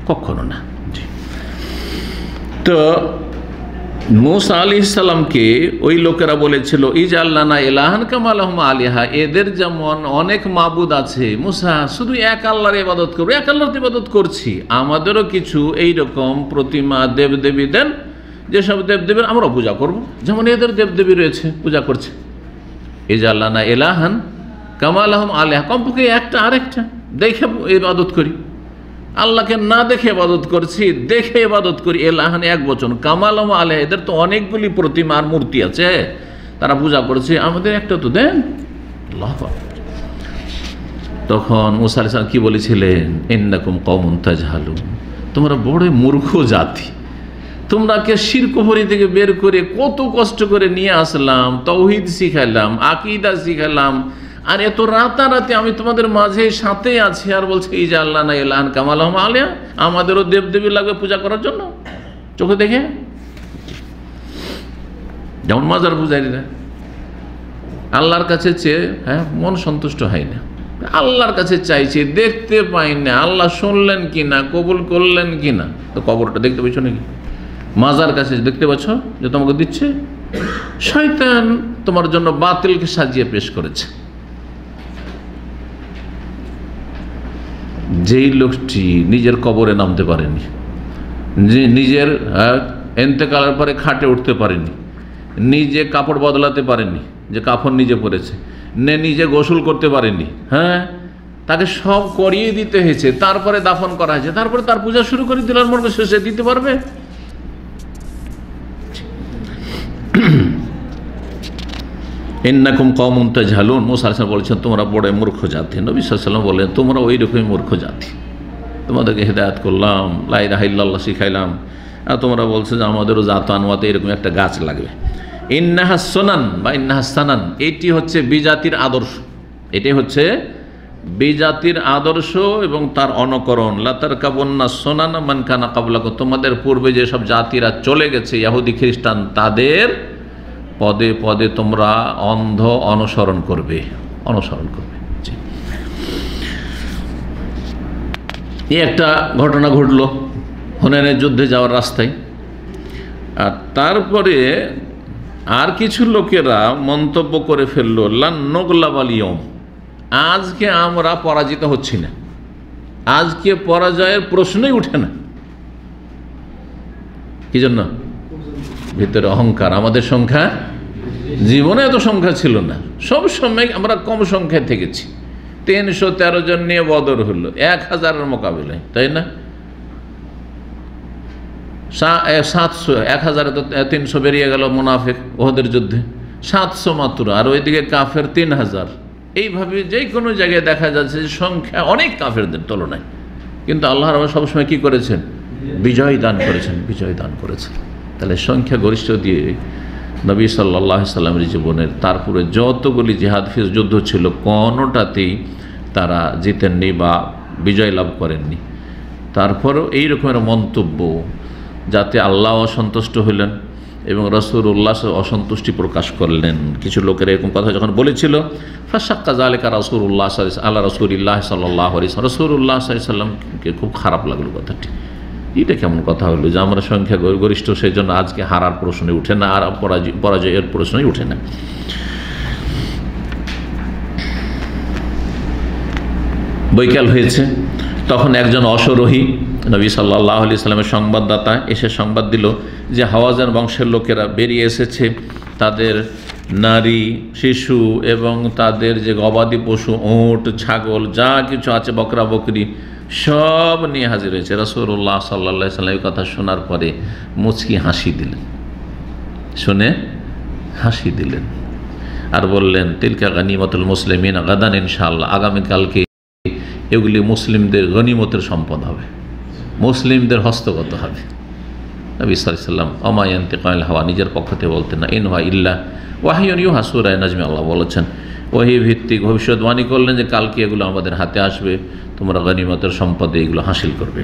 কখনো না। তো মূসা আলাইহিস সালামকে ওই লোকেরা বলেছিল, ইজআল্লানা ইলাহান কামা লাহুম আলিহা, এদের যেমন অনেক মাবুদ আছে, মূসা শুধু এক আল্লাহর ইবাদত করবে, এক আল্লাহর ইবাদত করছি, আমাদেরও কিছু এইরকম প্রতিমা দেবদেবী দেন, যেসব দেবদেবীর আমরা পূজা করব, যেমন এদের দেবদেবী রয়েছে, পূজা করছে। ইজআল্লানা ইলাহান কামা লাহুম আলিহা, কমপক্ষে একটা আরেকটা দেখে ইবাদত করি, আল্লাহকে না দেখে ইবাদত করছি, দেখে ইবাদত করি। এলাহান এক বচন, কামালাম আলিহা, এদের তো অনেকগুলি প্রতিমা আর মূর্তি আছে, তারা পূজা করছে, আমাদের একটা তো দেন। আল্লাহু আকবার। তখন মূসা আলাইহিস সালাম কি বলেছিলেন? ইন্নাকুম কওমুন তাজহালুন, তোমরা বড় মূর্খ জাতি, তোমরাকে শিরক কুফরি থেকে বের করে কত কষ্ট করে নিয়ে আসলাম, তাওহীদ শিখাইলাম, আকীদা শিখাইলাম, আর এত রাতারাতি আমি তোমাদের মাঝে সাথে আছি, আর বলছে ইজআল্লানা ইলাহান কামা লাহুম আলিহা, আমাদেরও দেবদেবী লাগবে পূজা করার জন্য, চোখে দেখে। যেমন মাজার পূজারীরা আল্লাহর কাছে চেয়ে, হ্যাঁ, মন সন্তুষ্ট হয় না, আল্লাহর কাছে চাইছে, দেখতে পাই না আল্লাহ শুনলেন কিনা, কবুল করলেন কিনা। তো কবরটা দেখতে পাচ্ছ নাকি? মাজার কাছে দেখতে পাচ্ছ যে তোমাকে দিচ্ছে? শয়তান তোমার জন্য বাতিলকে সাজিয়ে পেশ করেছে। যেই লোকটি নিজের কবরে নামতে পারেনি, নিজের এন্তেকালের পরে খাটে উঠতে পারেনি, নিজে কাপড় বদলাতে পারেনি, যে কাপড় নিজে পরেছে, নিজে গোসল করতে পারেনি, হ্যাঁ, তাকে সব করিয়ে দিতে হয়েছে, তারপরে দাফন করা হয়েছে, তারপরে তার পূজা শুরু করে দিল, আর মরকে শেষে দিতে পারবে? ইন্নাকুম কওমুন তাজহালুন, মুসা আলাইহিস সালাম বলেছেন তোমরা বড় মূর্খ জাতি। নবী সাল্লাল্লাহু আলাইহি ওয়াসাল্লাম বললেন তোমরা ওই রকমই মূর্খ জাতি, তোমাদেরকে হেদায়েত করলাম, লা ইলাহা ইল্লাল্লাহ শিখাইলাম, আর তোমরা বলছো যে আমাদেরও জাত আনওয়াতে এরকম একটা গাছ লাগবে। ইন্নাহাস সুনান বা ইন্নাহাস সানান, এটি হচ্ছে বিজাতির আদর্শ, এটি হচ্ছে বিজাতির আদর্শ এবং তার অনুকরণ। লা তারকাবুন্না সুনানা মান কানা ক্বাবলাকুম, তোমাদের পূর্বে যেসব জাতিরা চলে গেছে ইহুদি খ্রিস্টান, তাদের পদে পদে তোমরা অন্ধ অনুসরণ করবে, অনুসরণ করবে। এই একটা ঘটনা ঘটলো হুনাইনের যুদ্ধে যাওয়ার রাস্তায়। আর তারপরে আর কিছু লোকেরা মন্তব্য করে ফেললো লান নুগলাবাল ইয়ৌম, আজকে আমরা পরাজিত হচ্ছি না, আজকে পরাজয়ের প্রশ্নই উঠে না। কি জন্য? ভিতরে অহংকার, আমাদের সংখ্যা, জীবনে এত সংখ্যা ছিল না, সব সময় আমরা কম সংখ্যায় থেকেছি। 313 জন নিয়ে বদর হলো 1000-এর মোকাবিলায়, তাই না? 700, 1000-এ তো 300 বেরিয়ে গেল মুনাফিক ওদের যুদ্ধে, 700 মাত্র, আর ওইদিকে কাফের 3000। এইভাবে যে কোনো জায়গায় দেখা যাচ্ছে যে সংখ্যা অনেক কাফেরদের তুলনায়, কিন্তু আল্লাহ রাব্বুল সবসময় কি করেছেন? বিজয় দান করেছেন, বিজয় দান করেছেন। তাহলে সংখ্যা গরিষ্ঠ দিয়ে নবী সাল্লাল্লাহু আলাইহি সাল্লামের জীবনের তারপরে যতগুলি জিহাদ ফিজ যুদ্ধ ছিল কোনোটাতেই তারা জিতেননি বা বিজয় লাভ করেননি। তারপরেও এই রকমের মন্তব্য, যাতে আল্লাহ অসন্তুষ্ট হইলেন এবং রাসূলুল্লাহ অসন্তুষ্টি প্রকাশ করলেন। কিছু লোকের এরকম কথা যখন বলেছিল, ফাশাক্কা যালিকা রাসূলুল্লাহ আলা রাসূলিল্লাহ সাল্লাল্লাহু আলাইহি ওয়াসাল্লাম, রাসূলুল্লাহ সাল্লাল্লাহু আলাইহি ওয়াসাল্লামকে খুব খারাপ লাগলো কথাটি। এটা কেমন কথা হলো যে আমরা সংখ্যা গরিষ্ঠ সেই জন্য আজকে হারার প্রশ্নে উঠে না, আর পরাজয়ের প্রশ্নই উঠে না। বৈকাল হয়েছে, তখন একজন অশ্বারোহী নবী সাল্লাল্লাহু আলাইহি সাল্লামের সংবাদদাতা এসে সংবাদ দিল যে হাওয়াজান বংশের লোকেরা বেরিয়ে এসেছে, তাদের নারী, শিশু এবং তাদের যে গবাদি পশু, উট, ছাগল যা কিছু আছে, বকরা বকরি, সব নিয়ে হাজির হয়েছে। রাসূলুল্লাহ সাল্লাল্লাহু আলাইহি সাল্লাম এই কথা শোনার পরে মুচকি হাসি দিলেন, শুনে হাসি দিলেন আর বললেন তিলকা গনিমতুল মুসলিমিন গাদান ইনশাআল্লাহ, আগামীকালকে এগুলি মুসলিমদের গনিমতের সম্পদ হবে, মুসলিমদের হস্তগত হবে। নবী সাল্লাল্লাহু আলাইহি ওয়াসাল্লাম ওমা ইয়ানতিকু আনিল হাওয়া, নিজের পক্ষ থেকে বলতেন না, ইন হুয়া ইল্লা ওয়াহয়ুন ইউহা, সূরা নাজমে আল্লাহ বলেছেন ওহী ভিত্তিক ভবিষ্যৎবাণী করলেন যে কালকে এগুলো আমাদের হাতে আসবে, তোমরা গনিমতের সম্পদে এগুলো হাসিল করবে।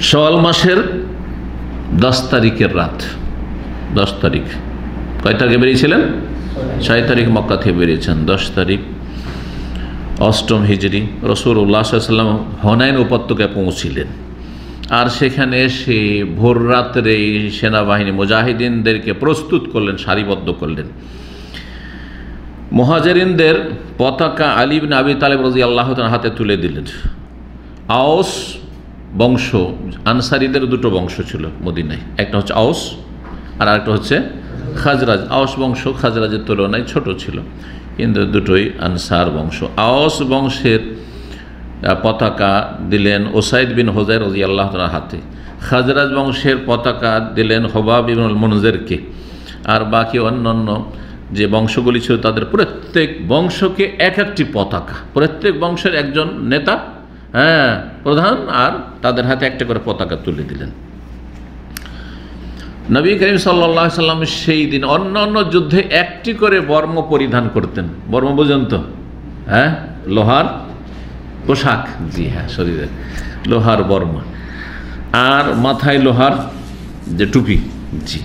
শাওয়াল মাসের 10 তারিখের রাত, 10 তারিখ, কয় তারিখে বেরিয়েছিলেন? 6 তারিখ মক্কা থেকে বেরিয়েছেন, 10 তারিখ 8ম হিজরি রাসূলুল্লাহ সাল্লাল্লাহু আলাইহি ওয়াসাল্লাম হুনাইন উপত্যকায় পৌঁছিলেন। আর সেখানে এসে ভোর রাত্রে সেনাবাহিনী মুজাহিদিনদেরকে প্রস্তুত করলেন, সারিবদ্ধ করলেন। মুহাজিরিনদের পতাকা আলী ইবনে আবি তালিব রাদিয়াল্লাহু তাআলা হাতে তুলে দিলেন। আওস বংশ, আনসারীদের দুটো বংশ ছিল মদিনায়, একটা হচ্ছে আওস আর আরেকটা হচ্ছে খাজরাজ। আওস বংশ খাজরাজের তুলনায় ছোট ছিল, কিন্তু দুটোই আনসার বংশ। আওস বংশের পতাকা দিলেন ওসাইদ বিন হুযাইর রাদিয়াল্লাহু তাআলা হাতে, খাজরাজ বংশের পতাকা দিলেন হুবাব ইবনুল মুনজিরকে, আর বাকি অন্যান্য যে বংশগুলি ছিল তাদের প্রত্যেক বংশকে এক একটি পতাকা, প্রত্যেক বংশের একজন নেতা, প্রধান, আর তাদের হাতে একটা করে পতাকা তুলে দিলেন। নবী করিম সাল্লাল্লাহু আলাইহি সাল্লাম সেই দিন অন্যান্য যুদ্ধে একটি করে বর্ম পরিধান করতেন। বর্ম বুঝেন তো? লোহার পোশাক, জি হ্যাঁ, শরীরে লোহার বর্ম, আর মাথায় লোহার যে টুপি, জি।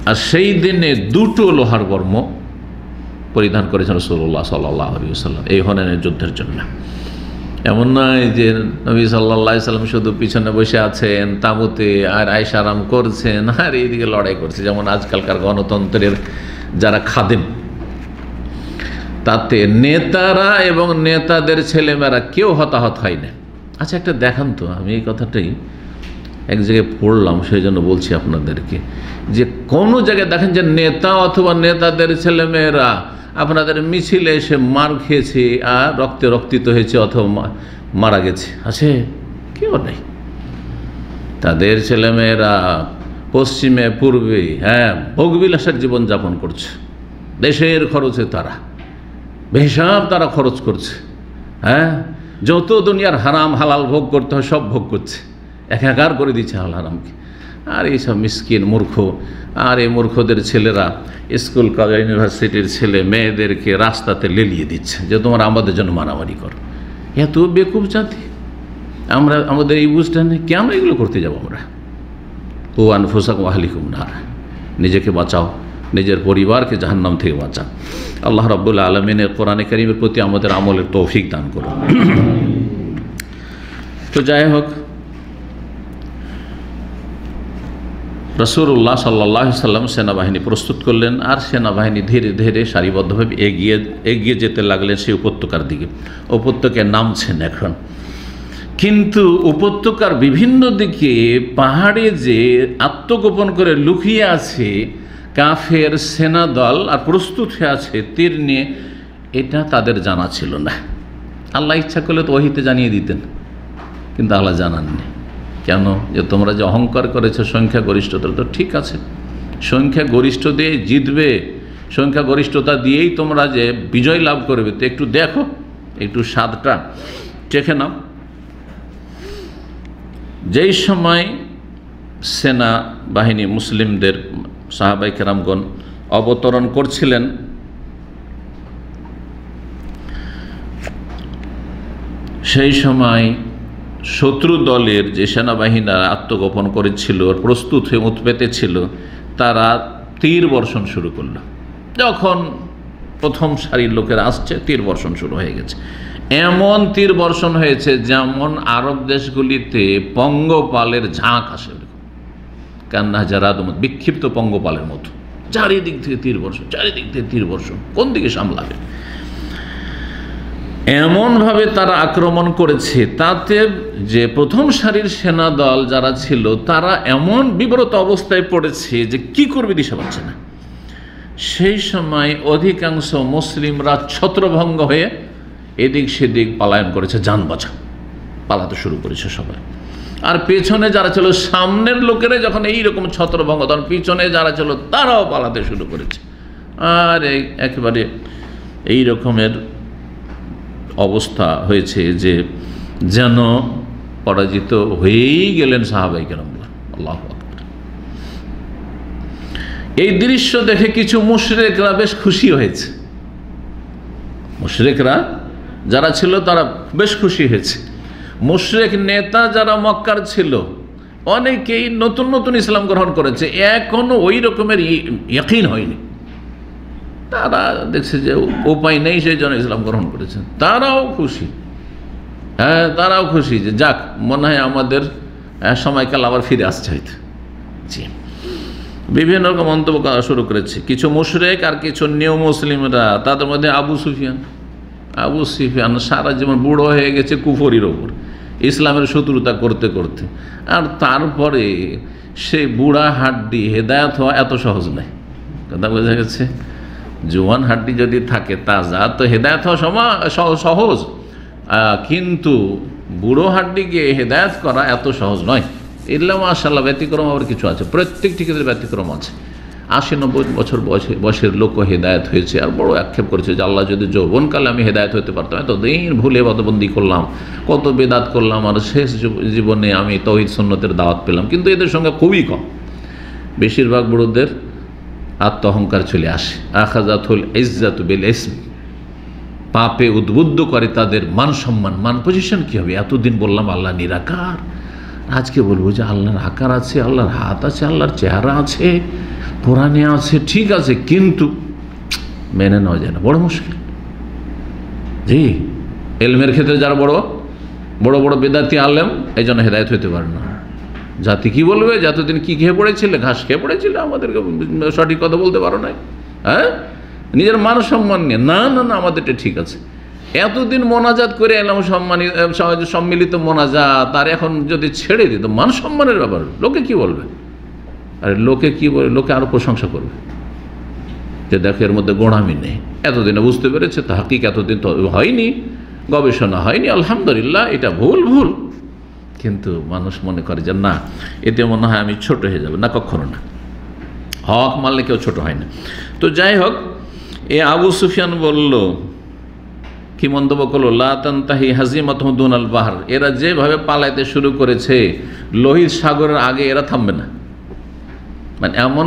আর সেই দিনে দুটো লোহার বর্ম পরিধান করেছেন রাসূলুল্লাহ সাল্লাল্লাহু আলাইহি ওয়াসাল্লাম এই হুনাইনের যুদ্ধের জন্য। এমন নয় যে নবী সাল্লাল্লাহু আলাইহি ওয়াসাল্লাম শুধু পিছনে বসে আছেন তাঁবুতে আর আয়েশা আরাম করছেন আর এইদিকে লড়াই করছে, যেমন আজকালকার গণতন্ত্রের যারা খাদেম, তাতে নেতারা এবং নেতাদের ছেলেমেয়েরা কেউ হতাহত হয় না। আচ্ছা, একটা দেখান তো, আমি এই কথাটাই এক জায়গায় পড়লাম, সেই জন্য বলছি আপনাদেরকে, যে কোনো জায়গায় দেখেন যে নেতা অথবা নেতাদের ছেলেমেয়েরা আপনাদের মিছিলে এসে মার খেয়েছে আর রক্তে রক্তিত হয়েছে অথবা মারা গেছে? আছে? কেউ নেই। তাদের ছেলেমেয়েরা পশ্চিমে পূর্বে ভোগবিলাসের জীবনযাপন করছে, দেশের খরচে তারা বেহিসাব তারা খরচ করছে। যত দুনিয়ার হারাম হালাল ভোগ করতে হয় সব ভোগ করছে, একাকার করে দিচ্ছে হালাল হারামকে। আর এইসব মিসকিন মূর্খ, আর এই মূর্খদের ছেলেরা স্কুল কলেজ ইউনিভার্সিটির ছেলে মেয়েদেরকে রাস্তাতে লেলিয়ে দিচ্ছে যে তোমরা আমাদের জন্য মারামারি করো। এত বেকুব জাতি আমরা, আমাদের এই বুঝটা নেই। কেন এগুলো করতে যাবো আমরা? ও আনফুসাকুম আহলিকুম নার, নিজেকে বাঁচাও, নিজের পরিবারকে জাহান্নাম থেকে বাঁচাও। আল্লাহ রাব্বুল আলামিনের কোরআনে কারীমের প্রতি আমাদের আমলের তৌফিক দান করুন। তো যাই হোক, রাসূলুল্লাহ সাল্লাল্লাহু আলাইহি সাল্লাম সেনাবাহিনী প্রস্তুত করলেন, আর সেনাবাহিনী ধীরে ধীরে সারিবদ্ধভাবে এগিয়ে যেতে লাগলেন সেই উপত্যকার দিকে। উপত্যকায় নামছেন এখন, কিন্তু উপত্যকার বিভিন্ন দিকে পাহাড়ে যে আত্মগোপন করে লুকিয়ে আছে কাফের সেনাদল আর প্রস্তুত হয়ে আছে তীর নিয়ে, এটা তাদের জানা ছিল না। আল্লাহ ইচ্ছা করলে তো ওহীতে জানিয়ে দিতেন, কিন্তু আল্লাহ জানাননি। কেন? যে তোমরা যে অহংকার করেছো সংখ্যাগরিষ্ঠতা, তো ঠিক আছে, সংখ্যাগরিষ্ঠ দিয়ে জিতবে, সংখ্যাগরিষ্ঠতা দিয়েই তোমরা যে বিজয় লাভ করবে, তো একটু দেখো, একটু স্বাদটা চেখে নাও। যেই সময় সেনা বাহিনী মুসলিমদের সাহাবাই কেরামগণ অবতরণ করছিলেন, সেই সময় শত্রু দলের যে সেনাবাহিনীরা আত্মগোপন করেছিল, প্রস্তুত হয়ে উৎপেতে ছিল, তারা তীর বর্ষণ শুরু করল। যখন প্রথম সারির লোকেরা আসছে, তীর বর্ষণ শুরু হয়ে গেছে। এমন তীর বর্ষণ হয়েছে যেমন আরব দেশগুলিতে পঙ্গপালের ঝাঁক আসে, কান্না জারাদ, বিক্ষিপ্ত পঙ্গপালের মতো। চারিদিক থেকে তীর বর্ষণ, চারিদিক থেকে তীর বর্ষণ, কোন দিকে সামলাবে? এমনভাবে তারা আক্রমণ করেছে, তাতে যে প্রথম সারির সেনাদল যারা ছিল তারা এমন বিব্রত অবস্থায় পড়েছে যে কি করবে দিশা পাচ্ছে না। সেই সময় অধিকাংশ মুসলিমরা ছত্রভঙ্গ হয়ে এদিক সেদিক পালায়ন করেছে, যান বাঁচা পালাতে শুরু করেছে সবাই। আর পেছনে যারা ছিল, সামনের লোকেরা যখন এইরকম ছত্রভঙ্গ, তখন পিছনে যারা ছিল তারাও পালাতে শুরু করেছে। আর একেবারে এই রকমের অবস্থা হয়েছে যে যেন পরাজিত হয়েই গেলেন সাহাবায়ে কেরামরা। আল্লাহু আকবার। এই দৃশ্য দেখে কিছু মুশরিকরা বেশ খুশি হয়েছে। মুশরিকরা যারা ছিল তারা বেশ খুশি হয়েছে। মুশরিক নেতা যারা মক্কার ছিল, অনেকেই নতুন নতুন ইসলাম গ্রহণ করেছে, এখনো ওই রকমের ইয়াকিন হয়নি। তারা দেখছে যে উপায় নেই, সেই জন্য ইসলাম গ্রহণ করেছেন। তারাও খুশি, তারাও খুশি যে যাক, মনে হয় আমাদের সময়কাল আবার ফিরে আসছে হয়তো। জি, বিভিন্ন রকম মন্তব্য করা শুরু করেছে কিছু মুশরিক আর কিছু নিউ মুসলিমরা। তাদের মধ্যে আবু সুফিয়ান সারা জীবন বুড়ো হয়ে গেছে কুফরির ওপর, ইসলামের শত্রুতা করতে করতে। আর তারপরে সেই বুড়া হাড্ডি হেদায়েত হওয়া এত সহজ নয়। কথা বোঝা গেছে? জোয়ান হাড্ডি যদি থাকে তাজা, তো হেদায়েত হওয়া সহজ, কিন্তু বুড়ো হাড্ডিকে হেদায়েত করা এত সহজ নয়। ইল্লা মাশাআল্লাহ, ব্যতিক্রম আবার কিছু আছে, প্রত্যেকটি ক্ষেত্রে ব্যতিক্রম আছে। 80-90 বছর বয়সের লোকও হেদায়েত হয়েছে, আর বড় আক্ষেপ করেছে যে আল্লাহ যদি যৌবনকালে আমি হেদায়েত হতে পারতাম, এতদিন ভুলে বাদবন্দি করলাম, কত বেদাত করলাম, আর শেষ জীবনে আমি তাওহীদ সুন্নতের দাওয়াত পেলাম। কিন্তু এদের সঙ্গে খুবই কম। বেশিরভাগ বুড়োদের আত্ম অহংকার চলে আসে। আখাযাতুল ইজ্জাতু বিল ইসম, পাপে উদ্বুদ্ধ করে তাদের মান সম্মান, মান পজিশন কি হবে? এতদিন বললাম আল্লাহ নিরাকার, আজকে বলবো যে আল্লাহর আকার আছে, আল্লাহর হাত আছে, আল্লাহর চেহারা আছে, কোরআনে আছে, ঠিক আছে, কিন্তু মেনে নেওয়া যায় না, বড় মুশকিল। জি, এলমের ক্ষেত্রে যারা বড় বড় বেদাতি আলেম, এই জন্য হেদায়েত হইতে পারে না। জাতি কি বলবে? যে এতদিন কি খেয়ে পড়েছিলে? ঘাস খেয়ে পড়েছিলে, আমাদেরকে সঠিক কথা বলতে পারো নাই? নিজের মান সম্মান নিয়ে না, আমাদেরটা ঠিক আছে। এতদিন মোনাজাত করে এলাম, সম্মিলিত মোনাজাত, আর এখন যদি ছেড়ে দিত, মান সম্মানের ব্যাপার, লোকে কি বলবে? আরে লোকে কি বলবে? লোকে আরো প্রশংসা করবে যে দেখো এর মধ্যে গোড়ামি নেই, এতদিনে বুঝতে পেরেছে, তা হাকিক এতদিন তো হয়নি, গবেষণা হয়নি, আলহামদুলিল্লাহ, এটা ভুল। কিন্তু মানুষ মনে করে যে না, এতে মনে হয় আমি ছোট হয়ে যাবে। না, কখনো না, হক মানলে কেউ ছোট হয় না। তো যাই হোক, এ আবু সুফিয়ান বলল, কি মন্তব্য করলো, লা তানতাহি হাজিমাতুহুম দুনাল বাহর, এরা যেভাবে পালাইতে শুরু করেছে লোহিত সাগরের আগে এরা থামবে না। মানে এমন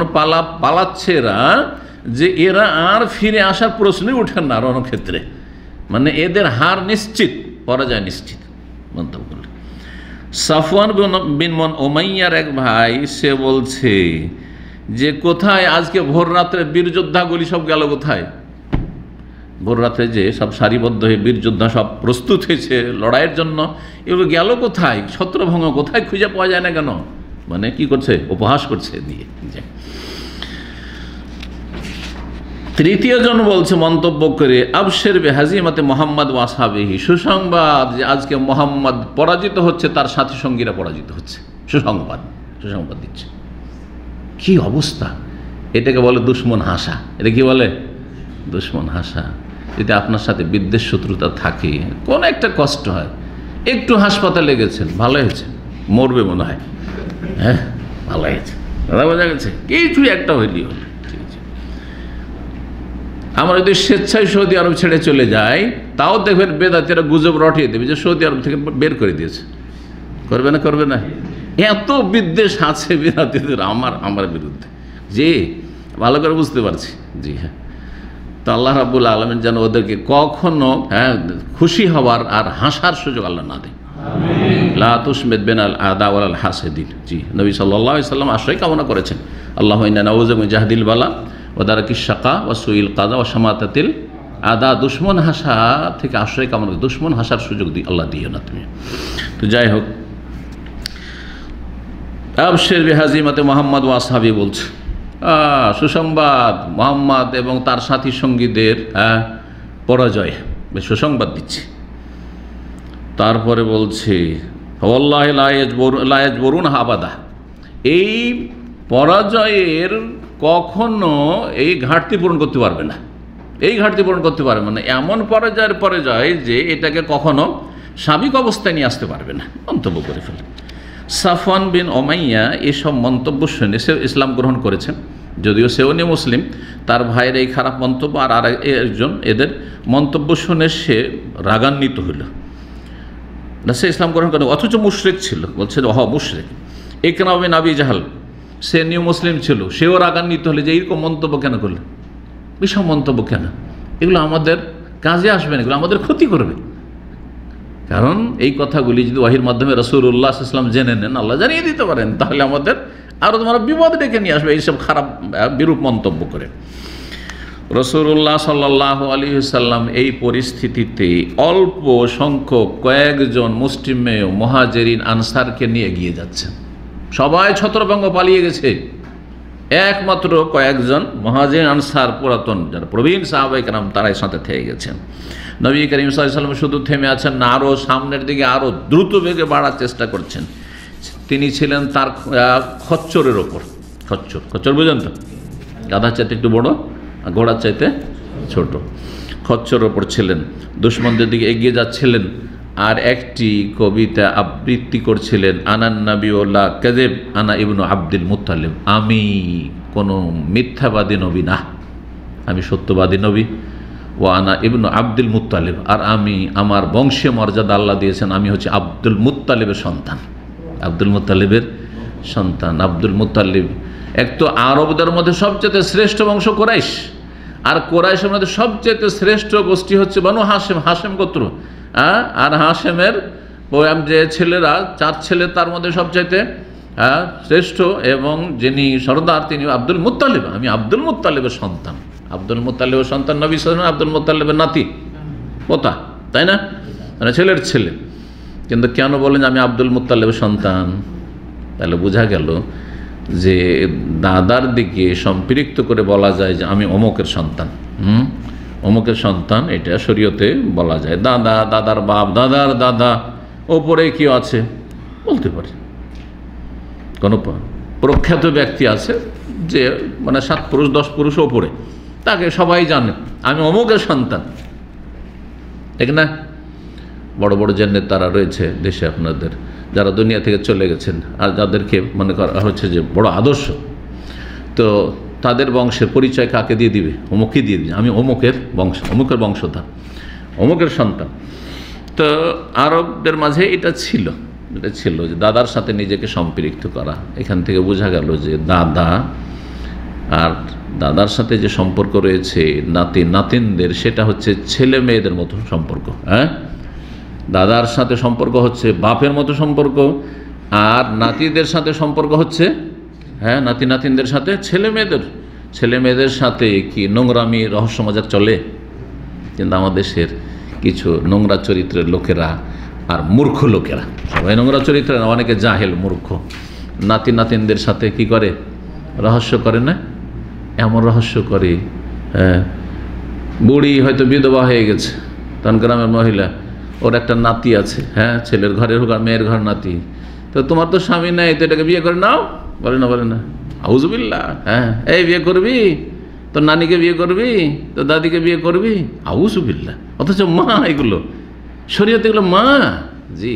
পালাচ্ছে এরা যে এরা আর ফিরে আসার প্রশ্নই ওঠে না রণক্ষেত্রে। মানে এদের হার নিশ্চিত, পরাজয় নিশ্চিত মন্তব্য করল। সাফওয়ান বিন উমাইয়ার এক ভাই, সে বলছে যে কোথায় আজকে ভোর রাত্রে বীর যোদ্ধাগুলি সব গেল কোথায়? ভোর রাত্রে যে সব সারিবদ্ধ হয়ে বীর যোদ্ধা সব প্রস্তুত হয়েছে লড়াইয়ের জন্য, এগুলো গেল কোথায়? ছত্রভঙ্গ কোথায়, খুঁজে পাওয়া যায় না কেন? মানে কি করছে? উপহাস করছে দিয়ে। তৃতীয় জন বলছে মন্তব্য করে, আবশের বেহাজিমাতে মোহাম্মদ ওয়াসাবিহি, সুসংবাদ যে আজকে মোহাম্মদ পরাজিত হচ্ছে, তার সাথী সঙ্গীরা পরাজিত হচ্ছে। সুসংবাদ দিচ্ছে। কি অবস্থা! এটাকে বলে দুশ্মন হাসা। এটা কি বলে? দুশ্মন হাসা। যদি আপনার সাথে বিদ্বেষ শত্রুতা থাকে, কোনো একটা কষ্ট হয়, একটু হাসপাতালে গেছেন, ভালো হয়েছে, মরবে মনে হয়, হ্যাঁ ভালো হয়েছে, দাদা বোঝা গেছে, কিছু একটা হইলি হল। আমরা যদি স্বেচ্ছায় সৌদি আরব ছেড়ে চলে যাই, তাও দেখবেন বেদাতিরা গুজব রটিয়ে দেবে যে সৌদি আরব থেকে বের করে দিয়েছে। করবে না? এত বিদ্বেষ আছে বেদাতিদের আমার বিরুদ্ধে, যে ভালো করে বুঝতে পারছি। জি হ্যাঁ, তো আল্লাহ রাব্বুল আলামিন যেন ওদেরকে কখনো খুশি হওয়ার আর হাসার সুযোগ আল্লাহ না দেয়। লা তুসমিত বিনাল আদা ওয়াল হাসিদিন। জি, নবী সাল্লাল্লাহু আলাইহি সাল্লাম আশ্রয় কামনা করেছেন, আল্লাহুম্মা ইন্না নাউযু মিন জাহদিল বালা ওয়া দারাকিশ শাকা ওয়া সুইল কাযা ওয়া শামাতাতিল আদা। দুশমন হাসা থেকে আশ্রয় কামনা, দুশমন হাসার সুযোগ আল্লাহ দিও না তুমি। তো যাই হোক, আবশির বিহাজিমাতে মুহাম্মদ ওয়া আসহাবি বলছে, সুসংবাদ, মুহাম্মদ এবং তার সাথী সঙ্গীদের পরাজয়, সুসংবাদ দিচ্ছে। তারপরে বলছে, ওয়াল্লাহি লা ইয়াজবুরুনা আবাদা, এই পরাজয়ের কখনো এই ঘাটতি পূরণ করতে পারবে না। এই ঘাটতি পূরণ করতে পারবে না, এমন পরাজয় যে এটাকে কখনো স্বাভাবিক অবস্থায় নিয়ে আসতে পারবে না, মন্তব্য করে ফেলে। সাফওয়ান বিন উমাইয়া এসব মন্তব্য শুনে সে ইসলাম গ্রহণ করেছেন, যদিও সেও নি মুসলিম। তার ভাইয়ের এই খারাপ মন্তব্য আর একজন এদের মন্তব্য শুনে সে রাগান্বিত হইল না, সে ইসলাম গ্রহণ করে, অথচ মুশরিক ছিল। বলছে মুশরিক। ইকরামা বিন আবি জাহল, সে নিউ মুসলিম ছিল, সেও রাগান্বিত হলে যে এইরকম মন্তব্য কেন করলে, এসব মন্তব্য কেন, এগুলো আমাদের কাজে আসবে না, এগুলো আমাদের ক্ষতি করবে। কারণ এই কথাগুলি যদি ওয়াহির মাধ্যমে রাসূলুল্লাহ সাল্লাল্লাহু আলাইহি ওয়াসাল্লাম জেনে নেন, আল্লাহ জানিয়ে দিতে পারেন, তাহলে আমাদের আরও তোমার বিপদ ডেকে নিয়ে আসবে এইসব খারাপ বিরূপ মন্তব্য করে। রাসূলুল্লাহ সাল্লাল্লাহু আলাইহি ওয়াসাল্লাম এই পরিস্থিতিতে অল্প সংখ্যক কয়েকজন মুসলিমে মুহাজিরিন আনসারকে নিয়ে এগিয়ে যাচ্ছেন। সবাই ছত্রভঙ্গ পালিয়ে গেছে, একমাত্র কয়েকজন মুহাজিরিন আনসার, পুরাতন যারা প্রবীণ সাহাবায়ে কেরাম, তারাই সাথে থেকে গেছেন। নবী করিম সাল্লাল্লাহু আলাইহি ওয়াসাল্লাম শুধু থেমে আছেন না, আরও সামনের দিকে আরও দ্রুত বেগে বাড়ার চেষ্টা করছেন। তিনি ছিলেন তার খচ্চরের ওপর। খচ্চর বুঝেন তো, গাধার চাইতে একটু বড়, ঘোড়ার চাইতে ছোট, খচ্চর ওপর ছিলেন, দুশমনদের দিকে এগিয়ে যাচ্ছিলেন। আর একটি কবিতা আবৃত্তি করছিলেন, আনান নবী ওয়ালা কাযিব আনা ইবনু আব্দুল মুত্তালিব, আমি কোনো মিথ্যাবাদী নবী না, আমি সত্যবাদী নবী। ও আনা ইবনু আব্দুল মুত্তালিব, আর আমি, আমার বংশীয় মর্যাদা আল্লাহ দিয়েছেন, আমি হচ্ছে আব্দুল মুত্তালিবের সন্তান। আব্দুল মুত্তালিবের সন্তান। আব্দুল মুত্তালিব এক তো আরবদের মধ্যে সবচেয়ে শ্রেষ্ঠ বংশ কুরাইশ, আর কুরাইশের মধ্যে সবচেয়ে শ্রেষ্ঠ গোষ্ঠী হচ্ছে বনু হাশেম, হাশেম গোত্র। আর হাশেমের যে ছেলেরা, 4 ছেলে, তার মধ্যে সবচাইতে শ্রেষ্ঠ এবং যিনি সর্দার তিনি আব্দুল মুত্তালিব। আমি আব্দুল মুত্তালিবের সন্তান। আব্দুল মুত্তালিবের সন্তান নবী সাল্লাল্লাহু আলাইহি ওয়াসাল্লাম আব্দুল মুত্তালিবের নাতি, পোতা, তাই না, মানে ছেলের ছেলে। কিন্তু কেন বলেন আমি আব্দুল মুত্তালিবের সন্তান? তাহলে বোঝা গেল যে দাদার দিকে সম্পৃক্ত করে বলা যায় যে আমি অমুকের সন্তান। অমুকের সন্তান, এটা শরীয়তে বলা যায়। দাদা, দাদার বাপ, দাদার দাদা, ওপরে কেউ আছে বলতে পারে, কোনো প্রখ্যাত ব্যক্তি আছে যে মানে 7 পুরুষ 10 পুরুষ ওপরে, তাকে সবাই জানে আমি অমুকের সন্তান, ঠিক না? বড় বড় যে নেতারা রয়েছে দেশে আপনাদের, যারা দুনিয়া থেকে চলে গেছেন আর যাদেরকে মনে করা হচ্ছে যে বড় আদর্শ, তো তাদের বংশের পরিচয় কাকে দিয়ে দিবে? অমুককে দিয়ে দিবে, আমি অমুকের বংশধর, অমুকের সন্তান। তো আরবদের মাঝে এটা ছিল যে দাদার সাথে নিজেকে সম্পৃক্ত করা। এখান থেকে বোঝা গেল যে দাদা আর দাদার সাথে যে সম্পর্ক রয়েছে নাতিনদের, সেটা হচ্ছে ছেলে মেয়েদের মতো সম্পর্ক। হ্যাঁ, দাদার সাথে সম্পর্ক হচ্ছে বাপের মতো সম্পর্ক, আর নাতিদের সাথে সম্পর্ক হচ্ছে নাতিনদের সাথে ছেলে মেয়েদের সাথে কি নোংরামি রহস্য মজাক চলে? কিন্তু আমাদের দেশের কিছু নোংরা চরিত্রের লোকেরা আর মূর্খ লোকেরা, সবাই নোংরা চরিত্রের, অনেকে জাহেল মূর্খ, নাতিনদের সাথে কি করে? রহস্য করে না? এমন রহস্য করে, বুড়ি হয়তো বিধবা হয়ে গেছে, তখন গ্রামের মহিলা, ওর একটা নাতি আছে, ছেলের ঘরের হোক আর মেয়ের ঘর নাতি, তো তোমার তো স্বামী নেই, তো এটাকে বিয়ে করে নাও। বলে না আউযুবিল্লাহ, এই বিয়ে করবি, তোর নানিকে বিয়ে করবি, তোর দাদিকে বিয়ে করবি, আউযুবিল্লাহ। অথচ মা, এগুলো শরীয়তে এগুলো মা, জি,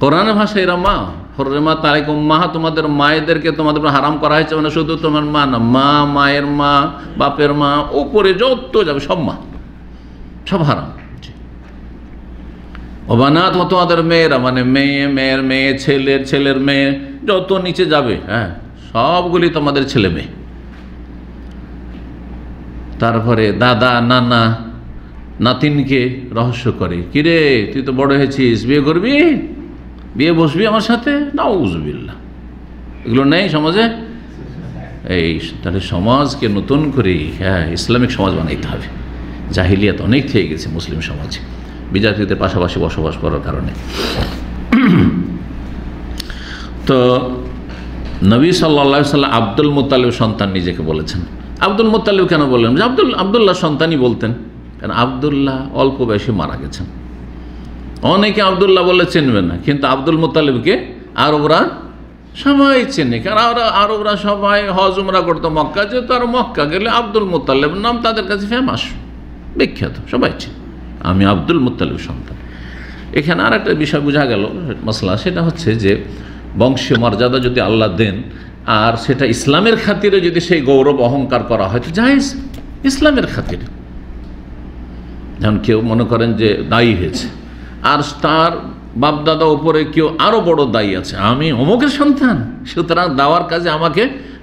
কোরআনের ভাষায় এরা মা। হুররিমাত আলাইকুম উম্মাহাতুকুম, তোমাদের মায়েদেরকে তোমাদের উপর হারাম করা হয়েছে, মানে শুধু তোমার মা না, মা, মায়ের মা, বাপের মা, উপরে যত যাবে সব মা, সব হারাম। অবানাত, তোমাদের মেয়েরা, মানে মেয়ের মেয়ে, ছেলের মেয়ে, যত নিচে যাবে, সবগুলি তোমাদের ছেলে মেয়ে। তারপরে দাদা নানা নাতিনকে রহস্য করে, কিরে তুই তো বড় হয়েছিস, বিয়ে করবি, বিয়ে বসবি আমার সাথে? নাউযুবিল্লাহ, এগুলো নেই সমাজে। এই তাহলে সমাজকে নতুন করে ইসলামিক সমাজ বানাইতে হবে। জাহিলিয়াত অনেক থেকে গেছে মুসলিম সমাজে, বিজাতিদের পাশাপাশি বসবাস করার কারণে। তো নবী সাল্লাল্লাহু আলাইহি ওয়াসাল্লাম আব্দুল মুত্তালিব সন্তান নিজেকে বলেছেন। আব্দুল মুত্তালিব কেন বললেন? যে আব্দুল্লাহ সন্তানই বলতেন, কারণ আব্দুল্লাহ অল্প বয়সে মারা গেছেন। অনেকে আব্দুল্লাহ বলে চিনবেন না, কিন্তু আব্দুল মুত্তালিবকে আরবরা সবাই চেনে, কারণ আরবরা সবাই হজ উমরা করতো মক্কা, যেহেতু আর মক্কা গেলে আব্দুল মুত্তালিব নাম তাদের কাছে ফেমাস, বিখ্যাত, সবাই চেনে, আমি আব্দুল মুত্তালিব সন্তান। এখানে আর একটা বিষয় বোঝা গেল মাসলা, সেটা হচ্ছে যে বংশীয় মর্যাদা যদি আল্লাহ দেন, আর সেটা ইসলামের খাতিরে যদি সেই গৌরব অহংকার করা হয় তো জায়েজ, ইসলামের খাতিরে। যেমন কেউ মনে করেন যে দায়ী হয়েছে, আর তার বাপদাদা উপরে কেউ আরও বড় দায়ী আছে, আমি অমুকের সন্তান, সুতরাং দাওয়ার কাজে আমাকে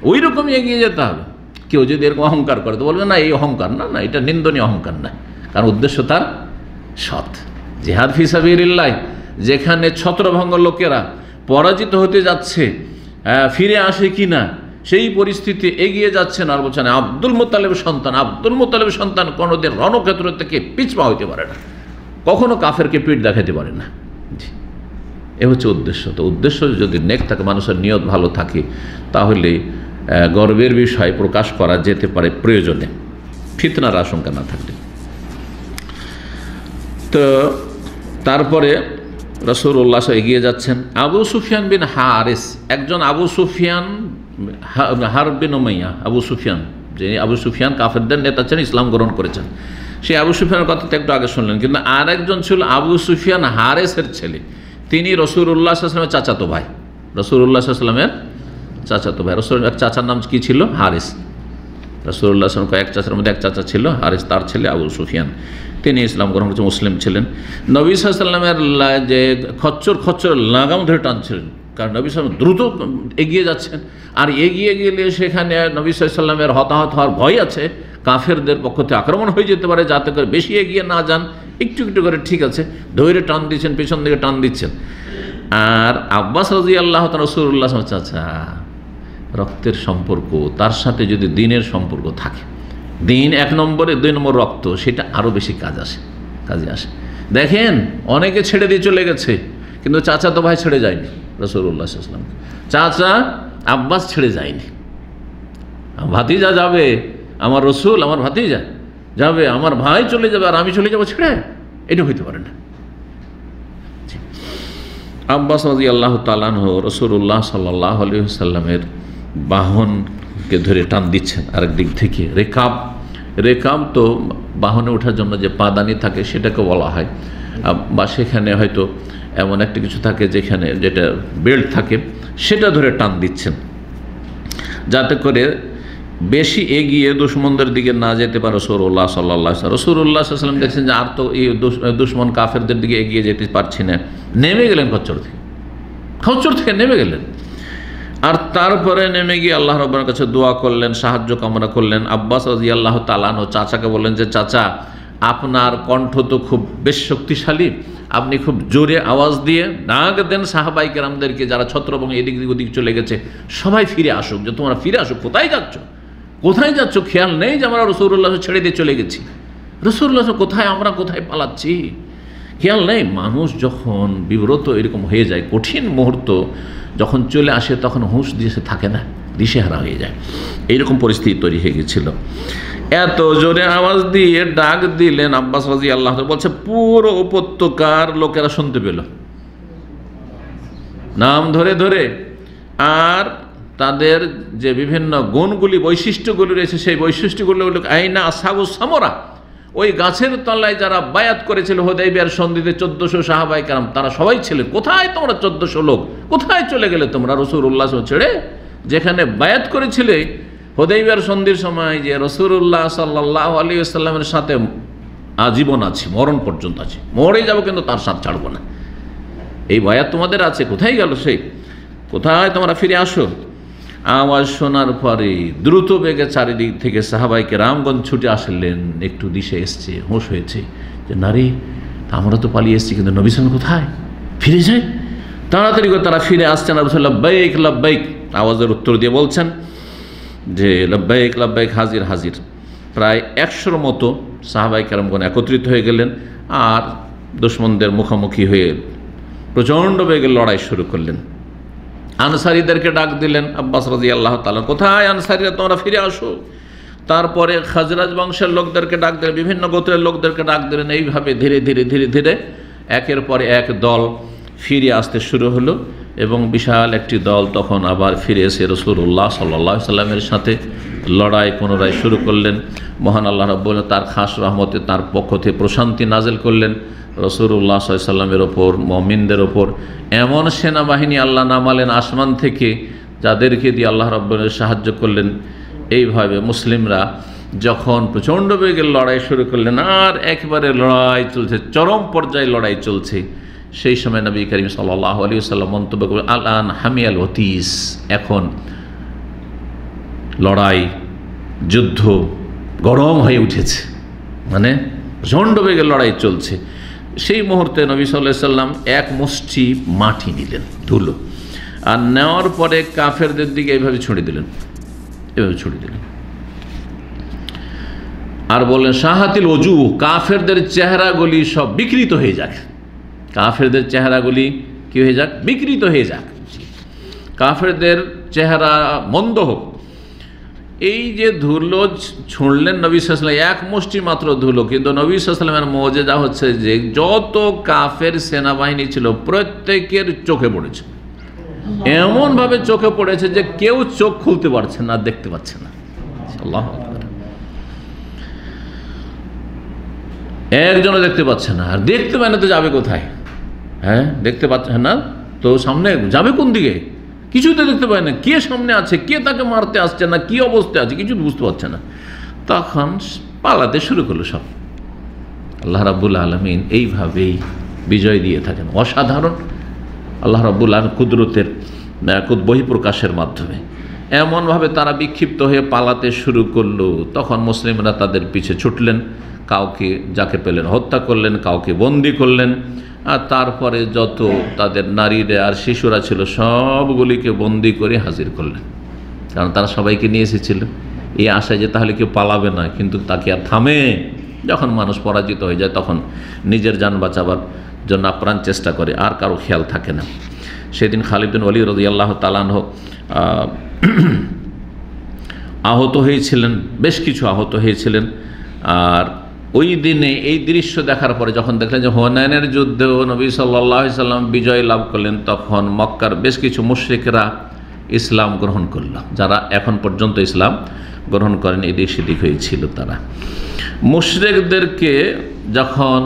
ওই রকমই এগিয়ে যেতে হবে। কেউ যদি এরকম অহংকার করে তো বলবে না এই অহংকার, না এটা নিন্দনীয় অহংকার না, কারণ উদ্দেশ্য তার সৎ। জিহাদ ফি সাবিলিল্লাহ, যেখানে ছত্রভঙ্গ লোকেরা পরাজিত হতে যাচ্ছে, ফিরে আসে কি না সেই পরিস্থিতি এগিয়ে যাচ্ছেন, আর বলছেন আব্দুল মুত্তালিবের সন্তান কোনোদিন রণক্ষেত্র থেকে পিছপা হইতে পারে না, কখনো কাফেরকে পিঠ দেখাতে পারে না। এ হচ্ছে উদ্দেশ্য। তো উদ্দেশ্য যদি নেক থাকে, মানুষের নিয়ত ভালো থাকে, তাহলে গর্বের বিষয় প্রকাশ করা যেতে পারে প্রয়োজনে, ফিতনার আশঙ্কা না থাকলে। তো তারপরে রাসূলুল্লাহ এগিয়ে যাচ্ছেন। আবু সুফিয়ান বিন হারিস, একজন আবু সুফিয়ান, হারব বিন উমাইয়া, আবু সুফিয়ান, যে আবু সুফিয়ান কাফেরদের নেতা ছিলেন, ইসলাম গ্রহণ করেছেন। সেই আবু সুফিয়ানের কথা তো একটু আগে শুনলেন, কিন্তু আর একজন ছিল আবু সুফিয়ান হারেসের ছেলে, তিনি রাসূলুল্লাহ সাল্লাল্লাহু আলাইহি ওয়াসাল্লামের চাচাতো ভাই, রাসূলুল্লাহ সাল্লাল্লাহু আলাইহি ওয়াসাল্লামের চাচাতো ভাই। রাসূলের চাচার নাম কি ছিল? হারিস। রাসূলুল্লাহ সাল্লাল্লাহু আলাইহি ওয়াসাল্লাম কয়েক চাচার মধ্যে এক চাচা ছিল হারিস, তার ছেলে আবু সুফিয়ান, তিনি ইসলাম গ্রহণ করেছেন, মুসলিম ছিলেন। নবী সাল্লাল্লাহু আলাইহি ওয়াসাল্লামের যে খচ্চর লাগাম ধরে টানছিলেন, কারণ নবী সাল্লাল্লাহু আলাইহি ওয়াসাল্লাম দ্রুত এগিয়ে যাচ্ছেন, আর এগিয়ে গেলে সেখানে নবী সাল্লাল্লাহু আলাইহি ওয়াসাল্লামের হতাহত হওয়ার ভয় আছে, কাফেরদের পক্ষ থেকে আক্রমণ হয়ে যেতে পারে, যাতে করে বেশি এগিয়ে না যান, একটু একটু করে ঠিক আছে ধৈর্য টান দিচ্ছেন, পেছন দিকে টান দিচ্ছেন। আর আব্বাস রাদিয়াল্লাহু তাআলা রাসূলুল্লাহ সাল্লাল্লাহু আলাইহি ওয়াসাল্লাম, রক্তের সম্পর্ক, তার সাথে যদি দিনের সম্পর্ক থাকে, দিন এক নম্বরে, 2 নম্বর রক্ত, সেটা আরও বেশি কাজে আসে। দেখেন অনেকে ছেড়ে দিয়ে চলে গেছে, কিন্তু চাচা তো ভাই ছেড়ে যায়নি রাসূলুল্লাহ সাল্লাল্লাহু আলাইহি ওয়াসাল্লাম, চাচা আব্বাস ছেড়ে যায়নি। ভাতিজা যাবে, আমার রসুল, আমার ভাতিজা যাবে, আমার ভাই চলে যাবে আর আমি চলে যাবো ছেড়ে, এটা হইতে পারে না। আব্বাস রাদিয়াল্লাহু তাআলা আনহু রাসূলুল্লাহ সাল্লাল্লাহু আলাইহি ওয়াসাল্লামের বাহনকে ধরে টান দিচ্ছেন, আরেক দিক থেকে রেকাব রেকাম তো বাহনে ওঠার জন্য যে পাদানি থাকে সেটাকে বলা হয়, বা সেখানে হয়তো এমন একটা কিছু থাকে যেখানে যেটা বেল্ট থাকে, সেটা ধরে টান দিচ্ছেন যাতে করে বেশি এগিয়ে দুশমনদের দিকে না যেতে পারে রাসূলুল্লাহ সাল্লাল্লাহু আলাইহি ওয়াসাল্লাম। রাসূলুল্লাহ সাল্লাল্লাহু আলাইহি ওয়াসাল্লাম দেখছেন যে আর তো এই দুশমন কাফেরদের দিকে এগিয়ে যেতে পারছি না, নেমে গেলেন খচ্চর থেকে নেমে গেলেন। আর তারপরে নেমে গিয়ে আল্লাহ রাব্বুল কাছে দোয়া করলেন, সাহায্য কামনা করলেন। আব্বাস রাদিয়াল্লাহু তাআলা আনহু চাচাকে বললেন যে চাচা, আপনার কণ্ঠ তো খুব বেশ শক্তিশালী, আপনি খুব জোরে আওয়াজ দিয়ে ডাক দেন সাহাবাই কেরামদেরকে যারা ছত্রভঙ্গে এদিক ওদিক চলে গেছে, সবাই ফিরে আসুক, যে তোমরা ফিরে আসুক। কোথায় যাচ্ছ খেয়াল নেই যে আমরা রাসূলুল্লাহ ছেড়ে দিয়ে চলে গেছি? রাসূলুল্লাহ কোথায়, আমরা কোথায় পালাচ্ছি, খেয়াল নেই। মানুষ যখন বিব্রত এরকম হয়ে যায়, কঠিন মুহূর্ত যখন চলে আসে, তখন হুঁশ দিশে থাকে না, দিশেহারা হয়ে যায়। এইরকম পরিস্থিতি তৈরি হয়ে গেছিল। এত জোরে আওয়াজ দিয়ে ডাক দিলেন, আব্বাস রাদিয়াল্লাহু আনহু বলছে পুরো উপত্যকার লোকেরা শুনতে পেল, নাম ধরে ধরে। আর তাদের যে বিভিন্ন গুণগুলি, বৈশিষ্ট্যগুলি রয়েছে, সেই বৈশিষ্ট্যগুলো হলো আইনা আসহাবুস সামরা, ওই গাছের তলায় যারা বায়াত করেছিল হুদাইবিয়ার সন্ধিতে 1400 সাহাবাই কেরাম, তারা সবাই ছিলেন। কোথায় তোমরা 1400 লোক, কোথায় চলে গেলে তোমরা রাসূলুল্লাহ ছেড়ে? যেখানে বায়াত করেছিলে হুদাইবিয়ার সন্ধির সময় যে রাসূলুল্লাহ সাল্লাল্লাহু আলাইহি ওয়াসাল্লামের সাথে আজীবন আছি, মরণ পর্যন্ত আছি, মরে যাব কিন্তু তার সাথ ছাড়বো না, এই বায়াত তোমাদের আছে, কোথায় গেল সেই? কোথায় তোমরা ফিরে আসো? আওয়াজ শোনার পরে দ্রুত বেগে চারিদিক থেকে সাহাবাই কেরামগণ ছুটে আসলেন। একটু দিশে এসছে, হুঁশ হয়েছে যে নারী আমরা তো পালিয়ে এসেছি, কিন্তু নবী সাল্লাল্লাহু আলাইহি ওয়াসাল্লাম কোথায়? ফিরে যায়। তাড়াতাড়ি করে তারা ফিরে আসছেন। রাসূল লাব্বাইক লাব্বাইক আওয়াজের উত্তর দিয়ে বলছেন যে লাব্বাইক লাব্বাইক, হাজির হাজির। প্রায় 100-র মতো সাহাবাই কেরামগণ একত্রিত হয়ে গেলেন আর দুশমনদের মুখোমুখি হয়ে প্রচণ্ড বেগে লড়াই শুরু করলেন। আনসারীদেরকে ডাক দিলেন আব্বাস রাদিয়াল্লাহু তাআলা, কোথায় আনসারীরা, তোমরা ফিরে আসো। তারপরে খাজরাজ বংশের লোকদেরকে ডাক দিলেন, বিভিন্ন গোত্রের লোকদেরকে ডাক দিলেন। এইভাবে ধীরে ধীরে ধীরে ধীরে একের পর এক দল ফিরে আসতে শুরু হলো এবং বিশাল একটি দল তখন আবার ফিরে এসে রাসূলুল্লাহ সাল্লাল্লাহু আলাইহি ওয়াসাল্লামের সাথে লড়াই পুনরায় শুরু করলেন। মহান আল্লাহ রাব্বুল তার খাস রহমতে তার পক্ষ থেকে প্রশান্তি নাজিল করলেন রাসূলুল্লাহ সাল্লাল্লাহু আলাইহি ওয়াসাল্লামের ওপর, মুমিনদের ওপর। এমন সেনাবাহিনী আল্লাহ নামালেন আসমান থেকে, যাদেরকে দিয়ে আল্লাহ রাব্বুল সাহায্য করলেন। এইভাবে মুসলিমরা যখন প্রচণ্ড বেগে লড়াই শুরু করলেন, আর একেবারে লড়াই চলছে, চরম পর্যায়ে লড়াই চলছে, সেই সময় নবী করিম সাল্লাল্লাহু আলাইহি ওয়াসাল্লাম মন্তব্য করলেন, আল-আন হামিয়াল ওয়াতিস, এখন লড়াই যুদ্ধ গরম হয়ে উঠেছে, মানে প্রচণ্ড বেগে লড়াই চলছে। সেই মুহূর্তে নবী সাল্লাল্লাহু আলাইহি ওয়াসাল্লাম এক মুষ্টি মাটি নিলেন, ধুলো, আর নেওয়ার পরে কাফেরদের দিকে এইভাবে ছুঁড়ে দিলেন, আর বললেন শাহাতিল ওজু, কাফেরদের চেহারাগুলি সব বিকৃত হয়ে যাক, কাফেরদের চেহারাগুলি কি হয়ে যাক? বিকৃত হয়ে যাক, কাফেরদের চেহারা মন্দ হোক। এই যে ধুলো ছুঁড়লেন নবী সাল্লাল্লাহু আলাইহি ওয়াসাল্লাম, এক মুষ্টি মাত্র ধুলো, কিন্তু নবী সাল্লাল্লাহু আলাইহি ওয়াসাল্লামের মুজিজা হচ্ছে যে যত কাফের সেনাবাহিনী ছিল প্রত্যেকের চোখে পড়েছে, এমনভাবে চোখে পড়েছে যে কেউ চোখ খুলতে পারছে না, দেখতে পাচ্ছে না। আল্লাহু আকবার, একজনও দেখতে পাচ্ছে না। আর দেখতে পায় না তো যাবে কোথায়? হ্যাঁ, দেখতে পাচ্ছে না তো সামনে যাবে কোন দিকে? কিছুতে দেখতে পায় না, কে সামনে আছে, কে তাকে মারতে আসছে না, কি অবস্থায় আছে, কিছু বুঝতে পারছে না। তখন পালাতে শুরু করলো সব। আল্লাহ রাব্বুল আলামিন এইভাবেই বিজয় দিয়ে থাকেন, অসাধারণ আল্লাহ রাব্বুল আলামিন কুদরতের বহিঃপ্রকাশের মাধ্যমে। এমনভাবে তারা বিক্ষিপ্ত হয়ে পালাতে শুরু করলো। তখন মুসলিমরা তাদের পিছে ছুটলেন, কাউকে যাকে পেলেন হত্যা করলেন, কাউকে বন্দি করলেন, আর তারপরে যত তাদের নারীরা আর শিশুরা ছিল সবগুলিকে বন্দি করে হাজির করলেন। কারণ তারা সবাইকে নিয়ে এসেছিল এই আশায় যে তাহলে কেউ পালাবে না, কিন্তু তাকে আর থামে। যখন মানুষ পরাজিত হয়ে যায় তখন নিজের জান বাঁচাবার জন্য আপ্রাণ চেষ্টা করে, আর কারো খেয়াল থাকে না। সেদিন খালিদ বিন ওয়ালিদ রাদিয়াল্লাহু তাআলা আনহু আহত হয়েছিলেন, বেশ কিছু আহত হয়েছিলেন। আর ওই দিনে এই দৃশ্য দেখার পরে যখন দেখলেন যে হুনাইনের যুদ্ধেও নবী সাল্লাল্লাহু আলাইহি সাল্লাম বিজয় লাভ করলেন, তখন মক্কার বেশ কিছু মুশরিকরা ইসলাম গ্রহণ করলো। যারা এখন পর্যন্ত ইসলাম গ্রহণ করেন এদিক সেদিক হয়েছিল তারা। মুশরিকদেরকে যখন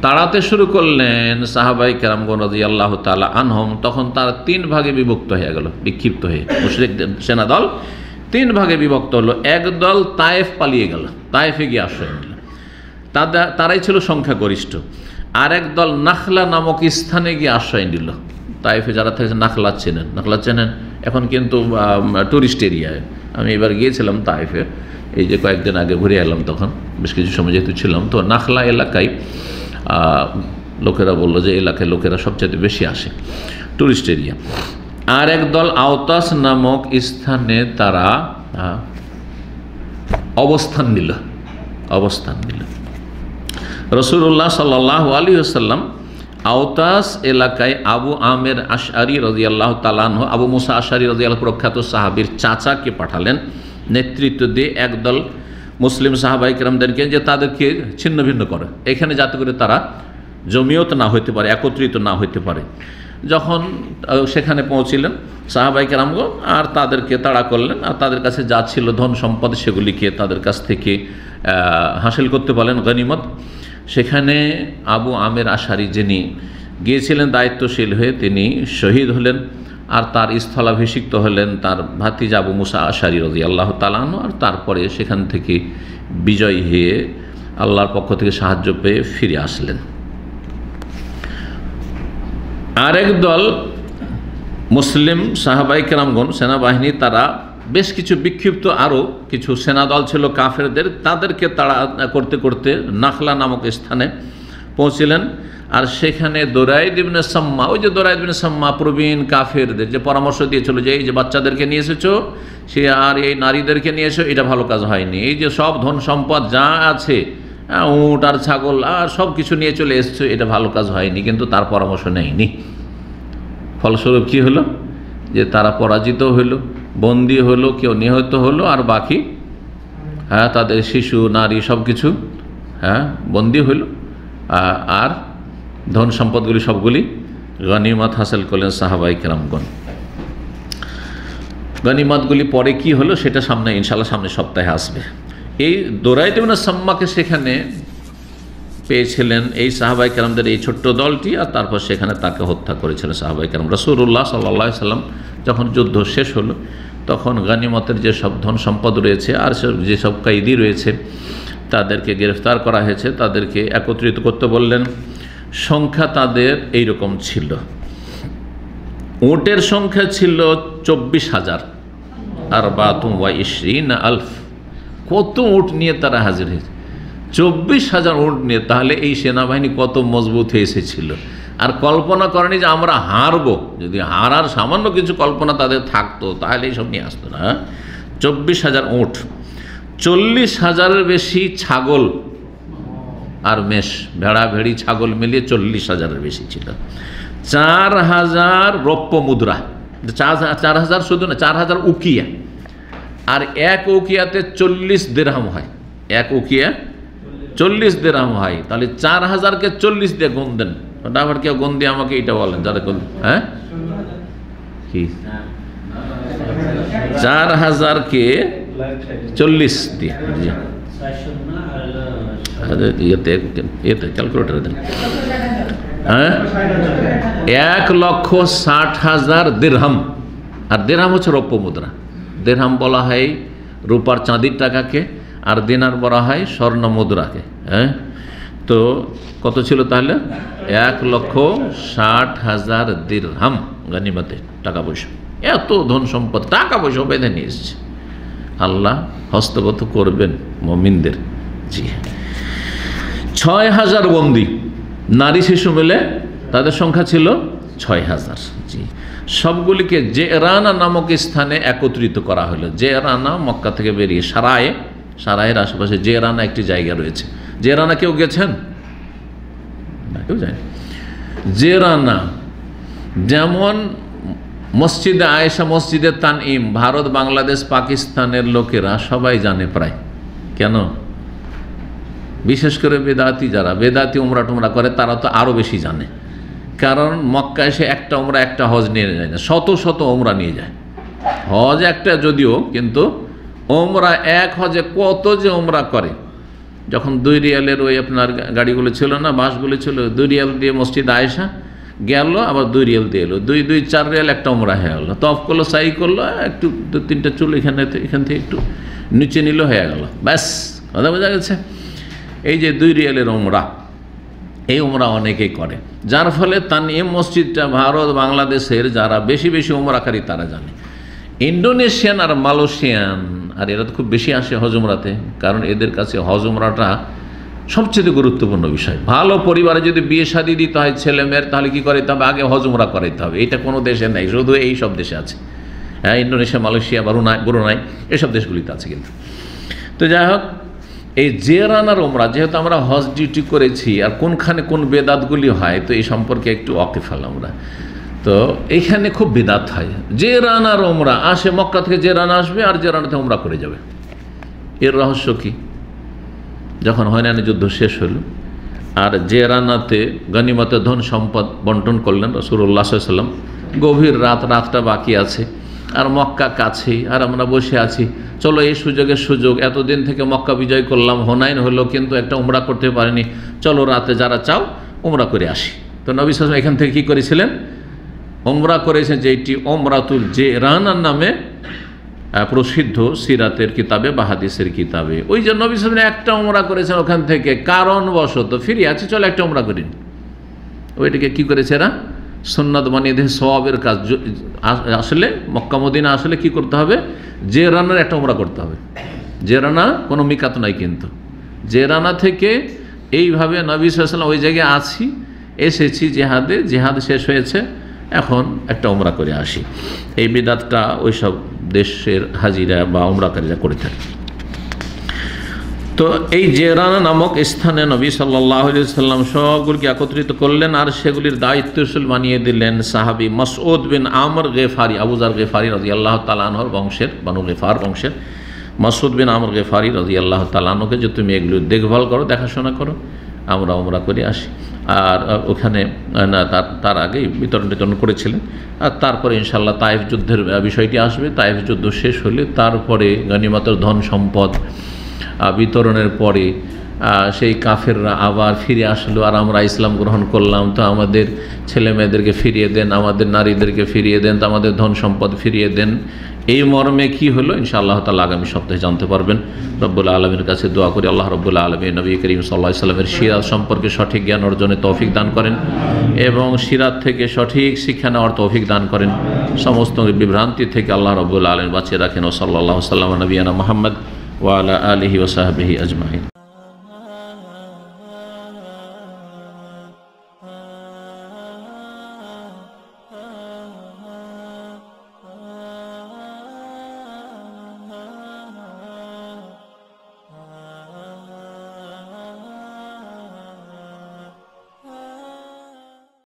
তাড়াতে শুরু করলেন সাহাবায়ে কেরামগণ রাদিয়াল্লাহু তাআলা আনহুম, তখন তারা 3 ভাগে বিভক্ত হয়ে গেল, বিক্ষিপ্ত হয়ে। মুশরিকদের সেনাদল 3 ভাগে বিভক্ত হলো। এক দল তায়েফ পালিয়ে গেল, তায়েফে গিয়ে আশ্রয় নিল, তারাই ছিল সংখ্যাগরিষ্ঠ। আর এক দল নাখলা নামক স্থানে গিয়ে আশ্রয় নিল। তায়েফে যারা থাকে, নাখলা চেনেন? নাখলা চেনেন? এখন কিন্তু টুরিস্ট এরিয়ায়। আমি এবার গিয়েছিলাম তায়েফে, এই যে কয়েকদিন আগে ঘুরে এলাম, তখন বেশ কিছু সময় যেহেতু ছিলাম। তো নাখলা এলাকায় লোকেরা বললো যে এলাকায় লোকেরা সবচেয়ে বেশি আসে, টুরিস্ট এরিয়া। আর এক দল আওতাস নামক স্থানে তারা অবস্থান নিল। রাসূলুল্লাহ সাল্লাল্লাহু আলাইহি ওয়াসাল্লাম আওতাস এলাকায় আবু আমের আশআরী রাদিয়াল্লাহু তাআলা আনহু, আবু মুসা আশআরী রাদিয়াল্লাহু প্রখ্যাত সাহাবীর চাচাকে পাঠালেন নেতৃত্ব দিয়ে একদল মুসলিম সাহাবায়ে কেরামদেরকে, যে তাদেরকে ছিন্ন ভিন্ন করে এখানে, যাতে করে তারা জমিয়ত না হইতে পারে, একত্রিত না হইতে পারে। যখন সেখানে পৌঁছিলেন সাহাবায়ে কেরামগণ, আর তাদেরকে তাড়া করলেন, আর তাদের কাছে যা ছিল ধন সম্পদ সেগুলিকে তাদের কাছ থেকে হাসিল করতে পারলেন গনিমত। সেখানে আবু আমের আশারি যিনি গিয়েছিলেন দায়িত্বশীল হয়ে, তিনি শহীদ হলেন। আর তার স্থলাভিষিক্ত হলেন তার ভাতিজা আবু মুসা আশারী রাদিয়াল্লাহু তাআলা আনহু। আর তারপরে সেখান থেকে বিজয়ী হয়ে আল্লাহর পক্ষ থেকে সাহায্য পেয়ে ফিরে আসলেন। আরেক দল মুসলিম সাহাবায়ে কেরামগণ সেনাবাহিনী, তারা বেশ কিছু বিক্ষিপ্ত আরও কিছু সেনাদল ছিল কাফেরদের, তাদেরকে তাড়া করতে করতে নাখলা নামক স্থানে পৌঁছিলেন। আর সেখানে দোরাইদ ইবনে সাম্মা, ওই যে দোরাইদ ইবনে সাম্মা প্রবীণ কাফেরদের যে পরামর্শ দিয়েছিল যে এই যে বাচ্চাদেরকে নিয়ে এসেছো, সে আর এই নারীদেরকে নিয়ে এসো, এটা ভালো কাজ হয়নি। এই যে সব ধন সম্পদ যা আছে, উট আর ছাগল আর সব কিছু নিয়ে চলে এসছো, এটা ভালো কাজ হয়নি। কিন্তু তার পরামর্শ নেয়নি। ফলস্বরূপ কী হলো? যে তারা পরাজিত হইল, বন্দী হলো, কেউ নিহত হলো, আর বাকি তাদের শিশু নারী সব কিছু বন্দী হইল। আর ধন সম্পদগুলি সবগুলি গনিমত হাসিল করলেন সাহাবায়ে কেরামগণ। গনিমতগুলি পরে কি হলো সেটা সামনে ইনশাআল্লাহ সামনের সপ্তাহে আসবে। এই দোরাইদ ইবনে সাম্মাকে সেখানে পেয়েছিলেন এই সাহাবায়ে কেরামদের এই ছোট্ট দলটি, আর তারপর সেখানে তাকে হত্যা করেছিলেন সাহাবায়ে কেরাম। রাসূলুল্লাহ সাল্লাল্লাহু আলাইহি সাল্লাম যখন যুদ্ধ শেষ হলো, তখন গনিমতের যে সব ধন সম্পদ রয়েছে আর যেসব কয়েদি রয়েছে তাদেরকে গ্রেফতার করা হয়েছে, তাদেরকে একত্রিত করতে বললেন। সংখ্যা তাদের এইরকম ছিল। উটের সংখ্যা ছিল 24,000 আর 24,000। কত উট নিয়ে তারা হাজির হয়েছে? 24,000 উট নিয়ে। তাহলে এই সেনাবাহিনী কত মজবুত হয়ে এসেছিল। আর কল্পনা করেনি যে আমরা হারবো। যদি হারার সামান্য কিছু কল্পনা তাদের থাকতো তাহলে এইসব নিয়ে আসতো না। 24,000 উট, 40,000-এর বেশি ছাগল আর মেষ, ভেড়া ভেড়ি ছাগল মিলিয়ে 40,000-এর বেশি ছিল। 4,000 রৌপ্য মুদ্রা, 4,000 শুধু না, 4,000 উকিয়া। আর এক উকিয়াতে 40 দিরহাম হয়। এক উকিয়া 40 দিরহাম হয়। তাহলে 4,000-কে 40 দিয়ে গুণ দেন। ওটা আবার কেউ গুণ দিয়ে আমাকে এটা বলেন, যারা কি 4,000-কে 40 দিয়ে, ক্যালকুলেটার দেন। 1,60,000 দিরহাম। আর দিরহাম হচ্ছে রৌপ্য মুদ্রা। দিরহাম বলা হয় রূপার চাঁদির টাকাকে, আর দিনার বলা হয় স্বর্ণ মুদ্রাকে। তো কত ছিল তাহলে? 1,60,000 দিরহাম গনিমতে টাকা পয়সা। এত ধন সম্পদ, টাকা পয়সা বেঁধে নিয়ে এসছে। আল্লাহ হস্তগত করবেন মুমিনদের। জি, 6,000 বন্দী, নারী শিশু মিলে তাদের সংখ্যা ছিল 6,000। জি, সবগুলিকে জেরানা নামক স্থানে একত্রিত করা হলো। জেরানা মক্কা থেকে বেরিয়ে সারায়ের আশেপাশে জেরানা একটি জায়গা রয়েছে। জেরানা কেউ গেছেন? না, কেউ যায়নি। জেরানা যেমন মসজিদে আয়েশা, মসজিদে তানঈম, ভারত, বাংলাদেশ, পাকিস্তানের লোকেরা সবাই জানে প্রায়। কেন? বিশেষ করে যারা বেদাতি উমরা টুমরা করে তারা তো আরও বেশি জানে। কারণ মক্কা এসে একটা উমরা একটা হজ নিয়ে যায় না, শত শত উমরা নিয়ে যায়। হজ একটা যদিও, কিন্তু ওমরা এক হজে কত যে ওমরা করে। যখন 2 রিয়ালের ওই আপনার গাড়িগুলো ছিল না, বাসগুলো ছিল, 2 রিয়াল দিয়ে মসজিদ আয়েশা গেল, আবার 2 রিয়াল দিয়ে এলো, 4 রিয়াল একটা ওমরা হয়ে গেলো। তফ করলো, সাই করলো, একটু 2-3টা চুল এখান থেকে একটু নিচে নিল, হয়ে গেল, ব্যাস। কথা বোঝা গেছে? এই যে 2 রিয়ালের ওমরা, এই ওমরা অনেকেই করে, যার ফলে তানঈম মসজিদটা ভারত বাংলাদেশের যারা বেশি বেশি ওমরাকারী তারা জানে। ইন্দোনেশিয়ান আর মালয়েশিয়ান, আর এরা তো খুব বেশি আসে হজ উমরাতে, কারণ এদের কাছে হজ উমরাটা সবচেয়ে গুরুত্বপূর্ণ বিষয়। ভালো পরিবারে যদি বিয়ে শাদী দিতে হয় ছেলে মেয়ের, তাহলে কী করাইতে হবে? আগে হজ উমরা করাইতে হবে। এটা কোনো দেশে নেই, শুধু এই সব দেশে আছে। হ্যাঁ, ইন্দোনেশিয়া, মালয়েশিয়া, ব্রুনাই এসব দেশগুলিতে আছে কিন্তু। তো যাই হোক, এই জেরানার ওমরা, যেহেতু আমরা হজ ডিউটি করেছি, আর কোনখানে কোন বেদাতগুলি হয়, তো এই সম্পর্কে একটু ওয়াকিফাল আমরা। তো এইখানে খুব বিদাত হয়। জেরানার ওমরা আসে, মক্কা থেকে জেরানা আসবে আর জেরানাতে ওমরা করে যাবে। এর রহস্য কি? যখন হয়নানি যুদ্ধ শেষ হলো আর জেরানাতে গনিমতে ধন সম্পদ বন্টন করলেন রাসূলুল্লাহ সাল্লাল্লাহু আলাইহি ওয়াসাল্লাম, গভীর রাতটা বাকি আছে, আর মক্কা কাছেই, আর আমরা বসে আছি, চলো এই সুযোগ, এতদিন থেকে মক্কা বিজয় করলাম, হুনাইন হলো, কিন্তু একটা উমরা করতে পারিনি, চলো রাতে যারা চাও উমরা করে আসি। তো নবী সাল্লাল্লাহু আলাইহি ওয়াসাল্লাম এখান থেকে কী করেছিলেন? উমরা করেছেন, যেটি উমরাতুল জেরানার নামে প্রসিদ্ধ সিরাতের কিতাবে বা হাদিসের কিতাবে। ওই যে নবী সাল্লাল্লাহু আলাইহি ওয়াসাল্লাম একটা উমরা করেছেন, ওখান থেকে কারণবশত ফিরে আছে, চলো একটা উমরা করিনি। ওইটাকে কী করেছে এরা? সুন্নাত বানিয়ে দিয়ে সওয়াবের কাজ। আসলে মক্কা মদিনা আসলে কি করতে হবে? জেরানার একটা উমরা করতে হবে। জেরানা কোনো মিকাত নাই, কিন্তু জেরানা থেকে এইভাবে নবী সাল্লাল্লাহু আলাইহি ওয়াসাল্লাম ওই জায়গায় আছি, এসেছি জিহাদ শেষ হয়েছে, এখন একটা উমরা করে আসি। এই বিদাতটা ওই সব দেশের হাজিরা বা উমরাকারীরা করে থাকে। তো এই জেরানা নামক স্থানে নবী সাল্লাল্লাহু আলাইহি ওয়াসাল্লাম সবগুলিকে একত্রিত করলেন, আর সেগুলির দায়িত্বশীল বানিয়ে দিলেন সাহাবী মাসউদ বিন আমর গেফারি, আবু যার গেফারি রাদিয়াল্লাহু তাআলা আনহুর বংশের, বানু গেফার বংশের মাসউদ বিন আমর গেফারি রাদিয়াল্লাহু তাআলা আনহুকে, যে তুমি এগুলো দেখভাল করো, দেখাশোনা করো, আমরা উমরা করে আসি। আর ওখানে তার আগেই বিতরণ করেছিলেন। আর তারপরে ইনশাআল্লাহ তায়েফ যুদ্ধের বিষয়টি আসবে। তায়েফ যুদ্ধ শেষ হলে তারপরে গনিমতের ধন সম্পদ বিতরণের পরে সেই কাফেররা আবার ফিরে আসলো, আর আমরা ইসলাম গ্রহণ করলাম, তো আমাদের ছেলে মেয়েদেরকে ফিরিয়ে দেন, আমাদের নারীদেরকে ফিরিয়ে দেন, তো আমাদের ধন সম্পদ ফিরিয়ে দেন। এই মর্মে কি হলো ইনশাআল্লাহ তাআলা আগামী সপ্তাহে জানতে পারবেন। রব্বুল আলামিনের কাছে দোয়া করি, আল্লাহ রব্বুল আলামিন নবী করিম সাল্লাল্লাহু আলাইহি ওয়াসাল্লামের সিরাত সম্পর্কে সঠিক জ্ঞান অর্জনে তৌফিক দান করেন, এবং সিরাত থেকে সঠিক শিক্ষা নেওয়ার তৌফিক দান করেন। সমস্ত বিভ্রান্তি থেকে আল্লাহ রব্বুল আলামিন বাঁচিয়ে রাখেন। ও সাল্লাল্লাহু সাল্লাম নবিয়ানা মুহাম্মদ ওয়া আলা আলিহি ওয়া সাহবিহি আজমাইন।